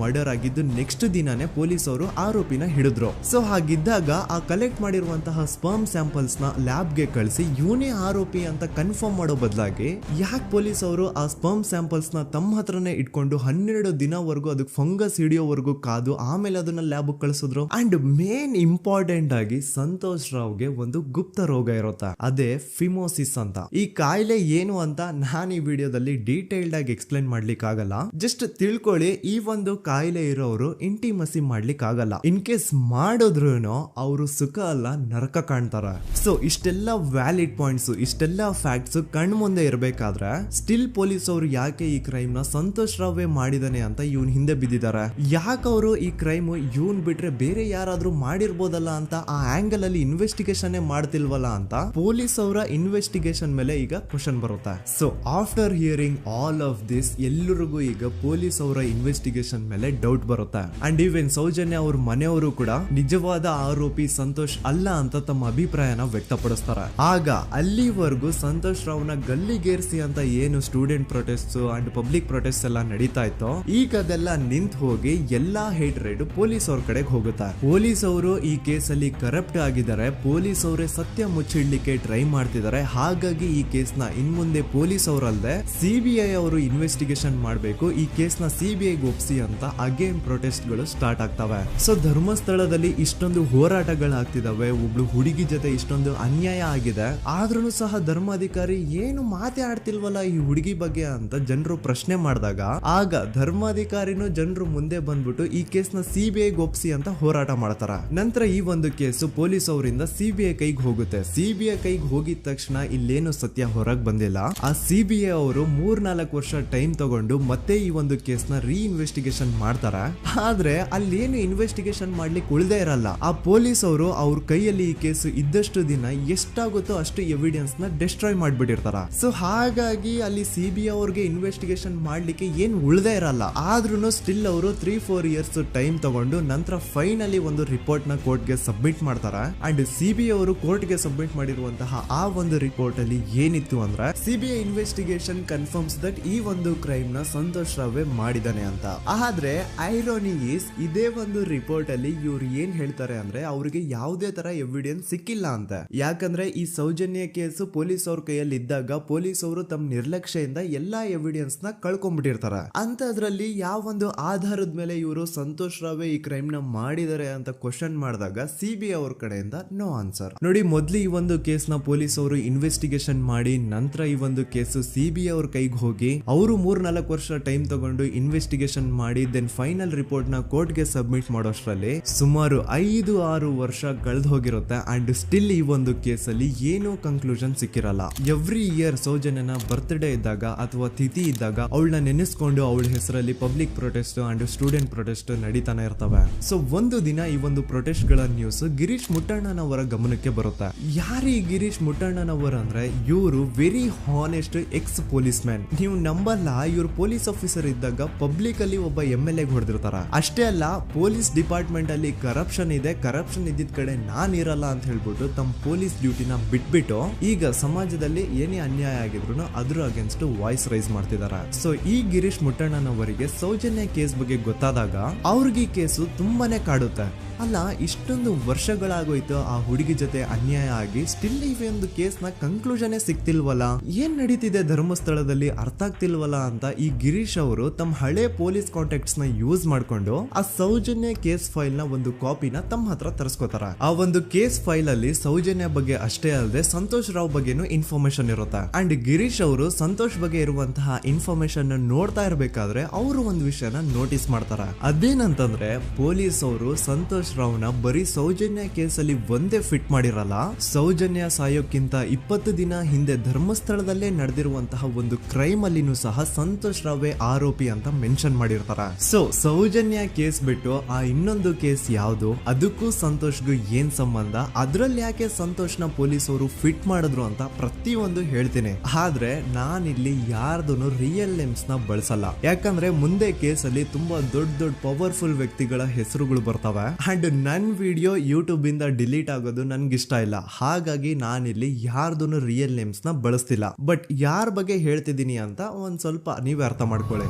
ಮರ್ಡರ್ ಆಗಿದ್ದು ನೆಕ್ಸ್ಟ್ ದಿನಾನೇ ಪೊಲೀಸ್ ಅವರು ಆರೋಪಿನ ಹಿಡಿದ್ರು. ಸೊ ಹಾಗಿದ್ದಾಗ ಆ ಕಲೆಕ್ಟ್ ಮಾಡಿರುವಂತಹ ಸ್ಪರ್ಮ್ ಸ್ಯಾಂಪಲ್ಸ್ ನ ಲ್ಯಾಬ್ ಗೆ ಕಳಿಸಿ ಇವನೇ ಆರೋಪಿ ಅಂತ ಕನ್ಫರ್ಮ್ ಮಾಡೋ ಬದಲಾಗಿ ಯಾಕೆ ಪೊಲೀಸ್ ಅವರು ಆ ಸ್ಪರ್ಮ್ ಸ್ಯಾಂಪಲ್ಸ್ ನ ತಮ್ಮ ಹತ್ರನೇ ಇಟ್ಕೊಂಡು 12 ದಿನವರೆಗೂ ಅದಕ್ಕೆ ಫಂಗಸ್ ಹಿಡಿಯೋವರೆಗೂ ಕಾದು ಆಮೇಲೆ ಅದನ್ನ ಲ್ಯಾಬ್ ಕಳಿಸಿದ್ರು. ಅಂಡ್ ಮೇನ್ ಇಂಪಾರ್ಟೆಂಟ್ ಆಗಿ ಸಂತೋಷ್ ರಾವ್ಗೆ ಒಂದು ಗುಪ್ತ ರೋಗ ಇರುತ್ತೆ, ಅದೇ ಫಿಮೋಸಿಸ್ ಅಂತ. ಈ ಕಾಯಿಲೆ ಏನು ಅಂತ ನಾನು ಈ ವಿಡಿಯೋದಲ್ಲಿ ಡೀಟೇಲ್ಡ್ ಆಗಿ ಎಕ್ಸ್ಪ್ಲೈನ್ ಮಾಡ್ಲಿಕ್ಕೆ ಆಗಲ್ಲ. ಜಸ್ಟ್ ತಿಳ್ಕೊಳ್ಳಿ, ಈ ಒಂದು ಕಾಯಿಲೆ ಇರೋರು ಇಂಟಿಮಸಿ ಮಾಡ್ಲಿಕ್ಕೆ ಆಗಲ್ಲ. ಇನ್ ಕೇಸ್ ಮಾಡಿದ್ರು ಅವರು ಸುಖ ಅಲ್ಲ ನರಕ ಕಾಣ್ತಾರ. ಸೊ ಇಷ್ಟೆಲ್ಲ ವ್ಯಾಲಿಡ್ ಪಾಯಿಂಟ್ಸ್, ಇಷ್ಟೆಲ್ಲ ಫ್ಯಾಕ್ಟ್ಸ್ ಕಣ್ ಮುಂದೆ ಇರ್ಬೇಕಾದ್ರೆ ಸ್ಟಿಲ್ ಪೊಲೀಸ್ ಅವರು ಯಾಕೆ ಈ ಕ್ರೈಮ್ ನ ಸಂತೋಷ್ ರಾವೇ ಮಾಡಿದಾನೆ ಅಂತ ಇವನ್ ಹಿಂದೆ ಬಿದ್ದಿದ್ದಾರೆ. ಯಾಕೆ ಅವರು ಈ ಕ್ರೈಮ್ ಇವನ್ ಬಿಟ್ರೆ ಬೇರೆ ಯಾರಾದ್ರೂ ಮಾಡಿರ್ಬೋದಲ್ಲ ಅಂತ ಆ ಆಂಗಲ್ ಅಲ್ಲಿ ಇನ್ವೆಸ್ಟಿಗೇಷನ್ ಮಾಡ್ತಿಲ್ವಲ್ಲ ಅಂತ ಪೊಲೀಸ್ ಅವರ ಇನ್ವೆಸ್ಟಿಗೇಷನ್ ಮೇಲೆ ಈಗ ಕ್ವಶನ್ ಬರುತ್ತೆ. So after hearing all of this, ಎಲ್ಲರಿಗೂ ಈಗ ಪೊಲೀಸ್ ಅವರ ಇನ್ವೆಸ್ಟಿಗೇಷನ್ ಇನ್ವೆಸ್ಟಿಗೇಷನ್ ಮೇಲೆ ಡೌಟ್ ಬರುತ್ತೆ. ಅಂಡ್ ಈವನ್ ಸೌಜನ್ಯ ಅವ್ರ ಮನೆಯವರು ಕೂಡ ನಿಜವಾದ ಆರೋಪಿ ಸಂತೋಷ್ ಅಲ್ಲ ಅಂತ ತಮ್ಮ ಅಭಿಪ್ರಾಯನ ವ್ಯಕ್ತಪಡಿಸ್ತಾರೆ. ಆಗ ಅಲ್ಲಿವರೆಗೂ ಸಂತೋಷ್ ರಾವ್ನ ಗಲ್ಲಿಗೇರಿಸಿ ಅಂತ ಏನು student protest and public protest ಎಲ್ಲ ನಡೀತಾ ಇತ್ತು, ಈಗ ಅದೆಲ್ಲ ನಿಂತ್ ಹೋಗಿ ಎಲ್ಲಾ ಹೇಟ್ ರೇಡ್ ಪೊಲೀಸ್ ಅವ್ರ ಕಡೆಗೆ ಹೋಗುತ್ತೆ. ಪೊಲೀಸ್ ಅವರು ಈ ಕೇಸಲ್ಲಿ ಕರಪ್ಟ್ ಆಗಿದ್ದಾರೆ, ಪೊಲೀಸ್ ಅವರೇ ಸತ್ಯ ಮುಚ್ಚಿಡ್ಲಿಕ್ಕೆ ಟ್ರೈ ಮಾಡ್ತಿದ್ದಾರೆ. ಹಾಗಾಗಿ ಈ ಕೇಸ್ನ ಇನ್ಮುಂದೆ ಪೊಲೀಸ್ ಅವರಲ್ಲದೆ ಸಿಬಿಐ ಅವರು ಇನ್ವೆಸ್ಟಿಗೇಷನ್ ಮಾಡಬೇಕು, ಈ ಕೇಸ್ನ ಸಿಬಿಐಗೆ ಒಪ್ಸಿ ಅಂತ ಅಗೇನ್ ಪ್ರೊಟೆಸ್ಟ್ ಗಳು ಸ್ಟಾರ್ಟ್ ಆಗ್ತವೆ. ಸೊ ಧರ್ಮಸ್ಥಳದಲ್ಲಿ ಇಷ್ಟೊಂದು ಹೋರಾಟಗಳಾಗ್ತಿದಾವೆ, ಒಬ್ಳು ಹುಡುಗಿ ಜೊತೆ ಇಷ್ಟೊಂದು ಅನ್ಯಾಯ ಆಗಿದೆ, ಆದ್ರೂ ಸಹ ಧರ್ಮಾಧಿಕಾರಿ ಏನು ಮಾತೇ ಆಡ್ತಿಲ್ವಲ್ಲ ಈ ಹುಡುಗಿ ಬಗ್ಗೆ ಅಂತ ಜನರು ಪ್ರಶ್ನೆ ಮಾಡಿದಾಗ ಆಗ ಧರ್ಮಾಧಿಕಾರಿನೂ ಜನರು ಮುಂದೆ ಬಂದ್ಬಿಟ್ಟು ಈ ಕೇಸ್ನ ಸಿಬಿಐಗೆ ಒಪ್ಸಿ ಅಂತ ಹೋರಾಟ ಮಾಡ್ತಾರ. ನಂತರ ಈ ಒಂದು ಕೇಸು ಪೊಲೀಸ್ ಅವರಿಂದ ಸಿಬಿಐ ಕೈಗೆ ಹೋಗುತ್ತೆ. ಸಿಬಿಐ ಕೈಗೆ ಹೋಗಿದ ತಕ್ಷಣ ಇಲ್ಲೇನು ಸತ್ಯ ಹೊರಗೆ ಬಂದಿಲ್ಲ. ಆ ಸಿಬಿಐ ಅವರು 3-4 ವರ್ಷ ಟೈಮ್ ತಗೊಂಡು ಮತ್ತೆ ಈ ಒಂದು ಕೇಸ್ನ ಇನ್ವೆಸ್ಟಿಗೇಷನ್ ಮಾಡ್ತಾರ. ಆದ್ರೆ ಅಲ್ಲೇನು ಇನ್ವೆಸ್ಟಿಗೇಷನ್ ಮಾಡ್ಲಿಕ್ಕೆ ಉಳ್ದೇ ಇರಲ್ಲ. ಆ ಪೊಲೀಸ್ ಅವರು ಅವ್ರ ಕೈಯಲ್ಲಿ ಈ ಕೇಸು ಇದ್ದಷ್ಟು ದಿನ ಎಷ್ಟಾಗುತ್ತೋ ಅಷ್ಟು ಎವಿಡೆನ್ಸ್ ನ ಡಿಸ್ಟ್ರಾಯ್ ಮಾಡ್ಬಿಟ್ಟಿರ್ತಾರ. ಸೊ ಹಾಗಾಗಿ ಅಲ್ಲಿ ಸಿಬಿಐ ಅವ್ರಿಗೆ ಇನ್ವೆಸ್ಟಿಗೇಷನ್ ಮಾಡ್ಲಿಕ್ಕೆ ಏನ್ ಉಳ್ದೇ ಇರಲ್ಲ. ಆದ್ರೂ ಸ್ಟಿಲ್ ಅವರು 3-4 ಇಯರ್ಸ್ ಟೈಮ್ ತಗೊಂಡು ನಂತರ ಫೈನಲಿ ಒಂದು ರಿಪೋರ್ಟ್ ನ ಕೋರ್ಟ್ ಗೆ ಸಬ್ಮಿಟ್ ಮಾಡ್ತಾರ. ಅಂಡ್ ಸಿಬಿಐ ಅವರು ಕೋರ್ಟ್ ಗೆ ಸಬ್ಮಿಟ್ ಮಾಡಿರುವಂತಹ ಆ ಒಂದು ರಿಪೋರ್ಟ್ ಅಲ್ಲಿ ಏನಿತ್ತು ಅಂದ್ರೆ ಸಿಬಿಐ ಇನ್ವೆಸ್ಟಿಗೇಷನ್ ಕನ್ಫರ್ಮ್ಸ್ ದಟ್ ಈ ಒಂದು ಕ್ರೈಮ್ ನ ಸಂತೋಷ್ ರಾವ್ ಮಾಡಿದಾನೆ ಅಂತ. ಆದ್ರೆ ಐರಾನಿ ಈಸ್ ಇದೇ ಒಂದು ರಿಪೋರ್ಟ್ ಅಲ್ಲಿ ಇವ್ರು ಏನ್ ಹೇಳ್ತಾರೆ ಅಂದ್ರೆ ಅವ್ರಿಗೆ ಯಾವುದೇ ತರ ಎವಿಡೆನ್ಸ್ ಸಿಕ್ಕಿಲ್ಲ ಅಂತ. ಯಾಕಂದ್ರೆ ಈ ಸೌಜನ್ಯ ಕೇಸು ಪೊಲೀಸ್ ಅವ್ರ ಕೈಯಲ್ಲಿ ಇದ್ದಾಗ ಪೊಲೀಸ್ ಅವರು ತಮ್ಮ ನಿರ್ಲಕ್ಷ್ಯದಿಂದ ಎಲ್ಲಾ ಎವಿಡೆನ್ಸ್ ನ ಕಳ್ಕೊಂಡ್ಬಿಟ್ಟಿರ್ತಾರ. ಅಂತದ್ರಲ್ಲಿ ಯಾವ ಒಂದು ಆಧಾರದ ಮೇಲೆ ಇವರು ಸಂತೋಷ್ ರಾವ್ ಈ ಕ್ರೈಮ್ ನ ಮಾಡಿದ್ದಾರೆ ಅಂತ ಕ್ವಶನ್ ಮಾಡಿದಾಗ ಸಿಬಿಐ ಅವ್ರ ಕಡೆಯಿಂದ ನೋ ಆನ್ಸರ್. ನೋಡಿ, ಮೊದ್ಲು ಈ ಒಂದು ಕೇಸ್ ನ ಪೊಲೀಸ್ ಅವರು ಇನ್ವೆಸ್ಟಿಗೇಷನ್ ಮಾಡಿ ನಂತರ ಈ ಒಂದು ಕೇಸು ಸಿಬಿಐ ಅವ್ರ ಕೈಗೆ ಹೋಗಿ ಅವರು 3-4 ವರ್ಷ ಟೈಮ್ ತಗೊಂಡು ಇನ್ವೆಸ್ಟಿಗೇಷನ್ ಮಾಡಿ ದೆನ್ ಫೈನಲ್ ರಿಪೋರ್ಟ್ ನ ಕೋರ್ಟ್ ಗೆ ಸಬ್ಮಿಟ್ ಮಾಡೋಷ್ಟ್ರಲ್ಲಿ ಸುಮಾರು 5-6 ವರ್ಷ ಕಳೆದು ಹೋಗಿರುತ್ತೆ. ಅಂಡ್ ಸ್ಟಿಲ್ ಈ ಒಂದು ಕೇಸಲ್ಲಿ ಏನೂ ಕನ್ಕ್ಲೂಷನ್ ಸಿಕ್ಕಿರಲ್ಲ. ಎವ್ರಿ ಇಯರ್ ಸೌಜನ್ಯನ ಬರ್ತ್ಡೇ ಇದ್ದಾಗ ಅಥವಾ ತಿಥಿ ಇದ್ದಾಗ ಅವಳನ್ನ ನೆನೆಸ್ಕೊಂಡು ಅವಳ ಹೆಸರಲ್ಲಿ public protest and student protest ನಡೀತಾನೆ ಇರ್ತವೆ. ಸೊ ಒಂದು ದಿನ ಈ ಒಂದು ಪ್ರೊಟೆಸ್ಟ್ ಗಳ ನ್ಯೂಸ್ ಗಿರೀಶ್ ಮುಟ್ಟಣ್ಣನವರ ಗಮನಕ್ಕೆ ಬರುತ್ತೆ. ಯಾರು ಈ ಗಿರೀಶ್ ಮುಟ್ಟಣ್ಣನವರ ಅಂದ್ರೆ ಇವರು very honest X police man. ನೀವು ನಂಬಲ್ಲ, ಇವ್ರು ಪೊಲೀಸ್ ಆಫೀಸರ್ ಇದ್ದಾಗ ಪಬ್ಲಿಕ್ ಅಲ್ಲಿ ಒಬ್ಬ MLA ಹೊಡೆದಿರ್ತಾರ. ಅಷ್ಟೇ ಅಲ್ಲ, ಪೊಲೀಸ್ ಡಿಪಾರ್ಟ್ಮೆಂಟ್ ಅಲ್ಲಿ ಕರಪ್ಷನ್ ಇದೆ, ಕರಪ್ಷನ್ ಇದ್ದಿದ್ ಕಡೆ ನಾನ್ ಇರಲ್ಲ ಅಂತ ಹೇಳ್ಬಿಟ್ಟು ತಮ್ಮ ಪೊಲೀಸ್ ಡ್ಯೂಟಿನ ಬಿಟ್ಬಿಟ್ಟು ಈಗ ಸಮಾಜದಲ್ಲಿ ಏನೇ ಅನ್ಯಾಯ ಆಗಿದ್ರು ಅದ್ರ ಅಗೇನ್ಸ್ಟ್ ವಾಯ್ಸ್ ರೈಸ್ ಮಾಡ್ತಿದಾರೆ. ಸೊ ಈ ಗಿರೀಶ್ ಮುಟ್ಟಣ್ಣನವರಿಗೆ ಸೌಜನ್ಯ ಕೇಸ್ ಬಗ್ಗೆ ಗೊತ್ತಾದಾಗ ಅವ್ರಿಗೆ ಈ ಕೇಸು ತುಂಬಾನೇ ಕಾಡುತ್ತೆ. ಅಲ್ಲ, ಇಷ್ಟೊಂದು ವರ್ಷಗಳಾಗೋಯ್ತು ಆ ಹುಡುಗಿ ಜೊತೆ ಅನ್ಯಾಯ ಆಗಿ, ಸ್ಟಿಲ್ ಈ ಒಂದು ಕೇಸ್ ನ ಕನ್ಕ್ಲೂಷನ್ ಸಿಕ್ತಿಲ್ವಲ್ಲ, ಏನ್ ನಡೀತಿದೆ ಧರ್ಮಸ್ಥಳದಲ್ಲಿ ಅರ್ಥ ಆಗ್ತಿಲ್ವಲ್ಲ ಅಂತ ಈ ಗಿರೀಶ್ ಅವರು ತಮ್ಮ ಹಳೆ ಪೊಲೀಸ್ ಕಾಂಟ್ಯಾಕ್ಟ್ಸ್ ನ ಯೂಸ್ ಮಾಡ್ಕೊಂಡು ಆ ಸೌಜನ್ಯ ಕೇಸ್ ಫೈಲ್ ನ ಒಂದು ಕಾಪಿನ ತಮ್ಮ ಹತ್ರ ತರಿಸ್ಕೋತಾರ. ಆ ಒಂದು ಕೇಸ್ ಫೈಲ್ ಅಲ್ಲಿ ಸೌಜನ್ಯ ಬಗ್ಗೆ ಅಷ್ಟೇ ಅಲ್ಲದೆ ಸಂತೋಷ್ ರಾವ್ ಬಗ್ಗೆನೂ ಇನ್ಫಾರ್ಮೇಶನ್ ಇರುತ್ತೆ. ಅಂಡ್ ಗಿರೀಶ್ ಅವರು ಸಂತೋಷ್ ಬಗ್ಗೆ ಇರುವಂತಹ ಇನ್ಫಾರ್ಮೇಶನ್ ನೋಡ್ತಾ ಇರ್ಬೇಕಾದ್ರೆ ಅವರು ಒಂದು ವಿಷಯನ ನೋಟಿಸ್ ಮಾಡ್ತಾರ. ಅದೇನಂತಂದ್ರೆ ಪೊಲೀಸ್ ಅವರು ಸಂತೋಷ್ ರಾವ್ನ ಬರೀ ಸೌಜನ್ಯ ಕೇಸಲ್ಲಿ ಒಂದೇ ಫಿಟ್ ಮಾಡಿರಲ್ಲ, ಸೌಜನ್ಯ ಸಾಯೋಕ್ಕಿಂತ 20 ದಿನ ಹಿಂದೆ ಧರ್ಮಸ್ಥಳದಲ್ಲೇ ನಡೆದಿರುವಂತಹ ಒಂದು ಕ್ರೈಮ್ ಅಲ್ಲಿನೂ ಸಹ ಸಂತೋಷ್ ರಾವೇ ಆರೋಪಿ ಅಂತ ಮೆನ್ಷನ್ ಮಾಡಿರ್ತಾರ. ಸೊ ಸೌಜನ್ಯ ಕೇಸ್ ಬಿಟ್ಟು ಆ ಇನ್ನೊಂದು ಕೇಸ್ ಯಾವುದು, ಅದಕ್ಕೂ ಸಂತೋಷ್ಗೂ ಏನ್ ಸಂಬಂಧ, ಅದ್ರಲ್ಲಿ ಯಾಕೆ ಸಂತೋಷ್ನ ಪೊಲೀಸ್ ಅವರು ಫಿಟ್ ಮಾಡಿದ್ರು ಅಂತ ಪ್ರತಿಯೊಂದು ಹೇಳ್ತೀನಿ. ಆದ್ರೆ ನಾನಿಲ್ಲಿ ಯಾರ್ದೂ ರಿಯಲ್ ನೇಮ್ಸ್ ನ ಬಳಸಲ್ಲ. ಯಾಕಂದ್ರೆ ಮುಂದೆ ಕೇಸಲ್ಲಿ ತುಂಬಾ ದೊಡ್ಡ ಪವರ್ಫುಲ್ ವ್ಯಕ್ತಿಗಳ ಹೆಸರುಗಳು ಬರ್ತವೆ. ಅಂಡ್ ನನ್ ವಿಡಿಯೋ ಯೂಟ್ಯೂಬ್ ಇಂದ ಡಿಲೀಟ್ ಆಗೋದು ನನ್ಗೆ ಇಷ್ಟ ಇಲ್ಲ. ಹಾಗಾಗಿ ನಾನಿಲ್ಲಿ ಯಾರ್ದು ರಿಯಲ್ ನೇಮ್ಸ್ ನ ಬಳಸ್ತಿಲ್ಲ. ಬಟ್ ಯಾರ ಬಗ್ಗೆ ಹೇಳ್ತಿದ್ದೀನಿ ಅಂತ ಒಂದ್ ಸ್ವಲ್ಪ ನೀವೇ ಅರ್ಥ ಮಾಡ್ಕೊಳ್ಳಿ.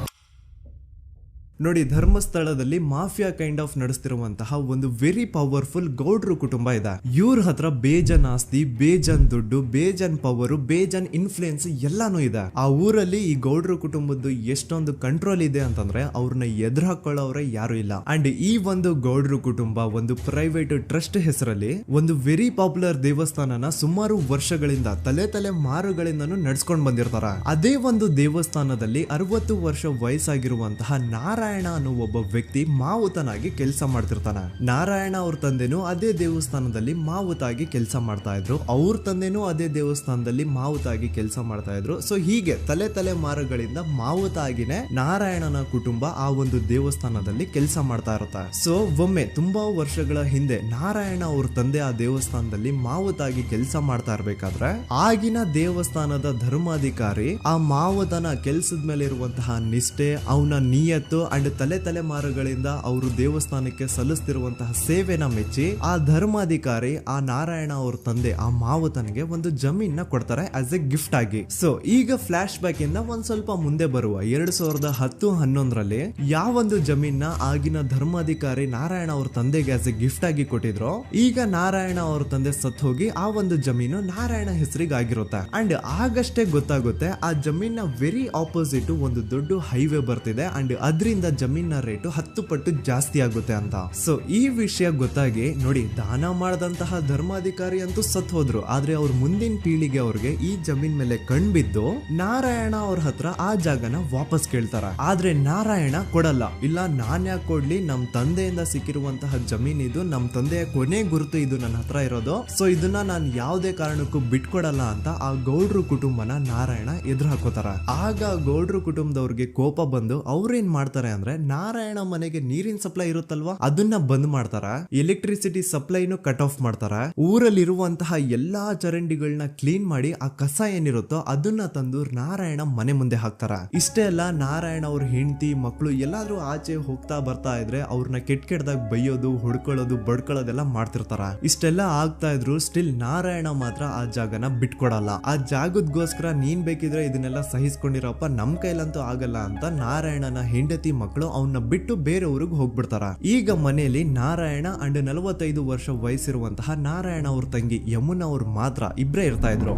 ನೋಡಿ, ಧರ್ಮಸ್ಥಳದಲ್ಲಿ ಮಾಫಿಯಾ ಕೈಂಡ್ ಆಫ್ ನಡೆಸ್ತಿರುವಂತಹ ಒಂದು ವೆರಿ ಪವರ್ಫುಲ್ ಗೌಡ್ರು ಕುಟುಂಬ ಇದೆ. ಇವ್ರ ಹತ್ರ ಬೇಜನ್ ಆಸ್ತಿ, ಬೇಜನ್ ದುಡ್ಡು, ಬೇಜನ್ ಪವರ್, ಬೇಜನ್ ಇನ್ಫ್ಲೂಯೆನ್ಸ್ ಎಲ್ಲಾನು ಇದೆ. ಆ ಊರಲ್ಲಿ ಈ ಗೌಡ್ರು ಕುಟುಂಬದ್ದು ಎಷ್ಟೊಂದು ಕಂಟ್ರೋಲ್ ಇದೆ ಅಂತಂದ್ರೆ ಅವ್ರನ್ನ ಎದುರು ಹಾಕೊಳ್ಳೋರೆ ಯಾರು ಇಲ್ಲ. ಅಂಡ್ ಈ ಒಂದು ಗೌಡ್ರು ಕುಟುಂಬ ಒಂದು ಪ್ರೈವೇಟ್ ಟ್ರಸ್ಟ್ ಹೆಸರಲ್ಲಿ ಒಂದು ವೆರಿ ಪಾಪ್ಯುಲರ್ ದೇವಸ್ಥಾನನ ಸುಮಾರು ವರ್ಷಗಳಿಂದ ತಲೆ ಮಾರುಗಳಿಂದನೂ ನಡ್ಸ್ಕೊಂಡ್ ಬಂದಿರ್ತಾರ. ಅದೇ ಒಂದು ದೇವಸ್ಥಾನದಲ್ಲಿ 60 ವರ್ಷ ವಯಸ್ಸಾಗಿರುವಂತಹ ನಾರಾಯಣ ಅನ್ನೋ ಒಬ್ಬ ವ್ಯಕ್ತಿ ಮಾವುತನಾಗಿ ಕೆಲಸ ಮಾಡ್ತಿರ್ತಾನೆ. ನಾರಾಯಣ ಅವ್ರ ತಂದೆನೂ ಅದೇ ದೇವಸ್ಥಾನದಲ್ಲಿ ಮಾವುತಾಗಿ ಕೆಲಸ ಮಾಡ್ತಾ ಇದ್ರು, ಅವ್ರ ತಂದೆನೂ ಅದೇ ದೇವಸ್ಥಾನದಲ್ಲಿ ಮಾವುತಾಗಿ ಕೆಲಸ ಮಾಡ್ತಾ ಇದ್ರು. ಸೊ ಹೀಗೆ ತಲೆ ಮಾರುಗಳಿಂದ ಮಾವುತ ಆಗಿನೇ ನಾರಾಯಣನ ಕುಟುಂಬ ಆ ಒಂದು ದೇವಸ್ಥಾನದಲ್ಲಿ ಕೆಲಸ ಮಾಡ್ತಾ ಇರುತ್ತೆ. ಸೊ ಒಮ್ಮೆ ತುಂಬಾ ವರ್ಷಗಳ ಹಿಂದೆ ನಾರಾಯಣ ಅವ್ರ ತಂದೆ ಆ ದೇವಸ್ಥಾನದಲ್ಲಿ ಮಾವುತಾಗಿ ಕೆಲಸ ಮಾಡ್ತಾ ಇರ್ಬೇಕಾದ್ರೆ ಆಗಿನ ದೇವಸ್ಥಾನದ ಧರ್ಮಾಧಿಕಾರಿ ಆ ಮಾವುತನ ಕೆಲ್ಸದ ಮೇಲೆ ಇರುವಂತಹ ನಿಷ್ಠೆ, ಅವನ ನಿಯತ್ತು ಅಂಡ್ ತಲೆಮಾರುಗಳಿಂದ ಅವರು ದೇವಸ್ಥಾನಕ್ಕೆ ಸಲ್ಲಿಸ್ತಿರುವಂತಹ ಸೇವೆನ ಮೆಚ್ಚಿ ಆ ಧರ್ಮಾಧಿಕಾರಿ ಆ ನಾರಾಯಣ ಅವ್ರ ತಂದೆ ಆ ಮಾವುತನಿಗೆ ಒಂದು ಜಮೀನ ಕೊಡ್ತಾರೆ ಆಸ್ ಎ ಗಿಫ್ಟ್ ಆಗಿ. ಸೊ ಈಗ ಫ್ಲಾಶ್ ಬ್ಯಾಕ್ ಇಂದ ಒಂದ್ ಸ್ವಲ್ಪ ಮುಂದೆ ಬರುವ 2010-11ರಲ್ಲಿ ಯಾವೊಂದು ಜಮೀನ ಆಗಿನ ಧರ್ಮಾಧಿಕಾರಿ ನಾರಾಯಣ ಅವ್ರ ತಂದೆಗೆ ಆಸ್ ಎ ಗಿಫ್ಟ್ ಆಗಿ ಕೊಟ್ಟಿದ್ರು, ಈಗ ನಾರಾಯಣ ಅವ್ರ ತಂದೆ ಸತ್ ಹೋಗಿ ಆ ಒಂದು ಜಮೀನು ನಾರಾಯಣ ಹೆಸರಿಗೆ ಆಗಿರುತ್ತೆ. ಅಂಡ್ ಆಗಷ್ಟೇ ಗೊತ್ತಾಗುತ್ತೆ ಆ ಜಮೀನ ವೆರಿ ಆಪೋಸಿಟ್ ಒಂದು ದೊಡ್ಡ ಹೈವೇ ಬರ್ತಿದೆ ಅಂಡ್ ಅದರಿಂದ ಜಮೀನ ರೇಟು 10 ಪಟ್ಟು ಜಾಸ್ತಿ ಆಗುತ್ತೆ ಅಂತ. ಸೊ ಈ ವಿಷಯ ಗೊತ್ತಾಗಿ ನೋಡಿ ದಾನ ಮಾಡದಂತಹ ಧರ್ಮಾಧಿಕಾರಿ ಅಂತೂ ಸತ್ ಹೋದ್ರು, ಆದ್ರೆ ಅವ್ರ ಮುಂದಿನ ಪೀಳಿಗೆ ಅವ್ರಿಗೆ ಈ ಜಮೀನ್ ಮೇಲೆ ಕಣ್ಬಿದ್ದು ನಾರಾಯಣ ಅವ್ರ ಹತ್ರ ಆ ಜಾಗನ ವಾಪಸ್ ಕೇಳ್ತಾರ. ಆದ್ರೆ ನಾರಾಯಣ ಕೊಡಲ್ಲ. ಇಲ್ಲ ನಾನ್ ಯಾಕೆ ಕೊಡ್ಲಿ, ನಮ್ ತಂದೆಯಿಂದ ಸಿಕ್ಕಿರುವಂತಹ ಜಮೀನ್ ಇದು, ನಮ್ ತಂದೆಯ ಕೊನೆ ಗುರುತು ಇದು ನನ್ನ ಹತ್ರ ಇರೋದು, ಸೊ ಇದನ್ನ ನಾನ್ ಯಾವುದೇ ಕಾರಣಕ್ಕೂ ಬಿಟ್ಕೊಡಲ್ಲ ಅಂತ ಆ ಗೌಡ್ರು ಕುಟುಂಬನ ನಾರಾಯಣ ಎದುರು ಹಾಕೋತಾರ. ಆಗ ಗೌಡ್ರು ಕುಟುಂಬದವ್ರಿಗೆ ಕೋಪ ಬಂದು ಅವ್ರೇನ್ ಮಾಡ್ತಾರೆ ಅಂದ್ರೆ ನಾರಾಯಣ ಮನೆಗೆ ನೀರಿನ ಸಪ್ಲೈ ಇರುತ್ತಲ್ವಾ ಅದನ್ನ ಬಂದ್ ಮಾಡ್ತಾರ, ಎಲೆಕ್ಟ್ರಿಸಿಟಿ ಸಪ್ಲೈನು ಕಟ್ ಆಫ್ ಮಾಡ್ತಾರ, ಊರಲ್ಲಿರುವಂತಹ ಎಲ್ಲಾ ಚರಂಡಿಗಳನ್ನ ಕ್ಲೀನ್ ಮಾಡಿ ಆ ಕಸ ಏನಿರುತ್ತೋ ಅದನ್ನ ತಂದು ನಾರಾಯಣ ಮನೆ ಮುಂದೆ ಹಾಕ್ತಾರ. ಇಷ್ಟೇ ಅಲ್ಲ, ನಾರಾಯಣ ಅವ್ರ ಹೆಂಡತಿ ಮಕ್ಕಳು ಎಲ್ಲಾದ್ರೂ ಆಚೆ ಹೋಗ್ತಾ ಬರ್ತಾ ಇದ್ರೆ ಅವ್ರನ್ನ ಕೆಟ್ಟದಾಗ ಬೈಯೋದು, ಹೊಡ್ಕೊಳ್ಳೋದು, ಬಡ್ಕೊಳ್ಳೋದೆಲ್ಲ ಮಾಡ್ತಿರ್ತಾರ. ಇಷ್ಟೆಲ್ಲ ಆಗ್ತಾ ಇದ್ರು ಸ್ಟಿಲ್ ನಾರಾಯಣ ಮಾತ್ರ ಆ ಜಾಗನ ಬಿಟ್ಕೊಡಲ್ಲ. ಆ ಜಾಗದಗೋಸ್ಕರ ನೀನ್ ಬೇಕಿದ್ರೆ ಇದನ್ನೆಲ್ಲ ಸಹಿಸ್ಕೊಂಡಿರಪ್ಪ, ನಮ್ ಕೈಲಂತೂ ಆಗಲ್ಲ ಅಂತ ನಾರಾಯಣನ ಹೆಂಡತಿ ಮಕ್ಕಳು ಅವನ್ನ ಬಿಟ್ಟು ಬೇರೆ ಊರಿಗೆ ಹೋಗ್ಬಿಡ್ತಾರ. ಈಗ ಮನೆಯಲ್ಲಿ ನಾರಾಯಣ ಅಂಡ್ 45 ವರ್ಷ ವಯಸ್ಸಿರುವಂತಹ ನಾರಾಯಣ ಅವ್ರ ತಂಗಿ ಯಮುನಾ ಅವ್ರು ಮಾತ್ರ ಇಬ್ರೇ ಇರ್ತಾ ಇದ್ರು.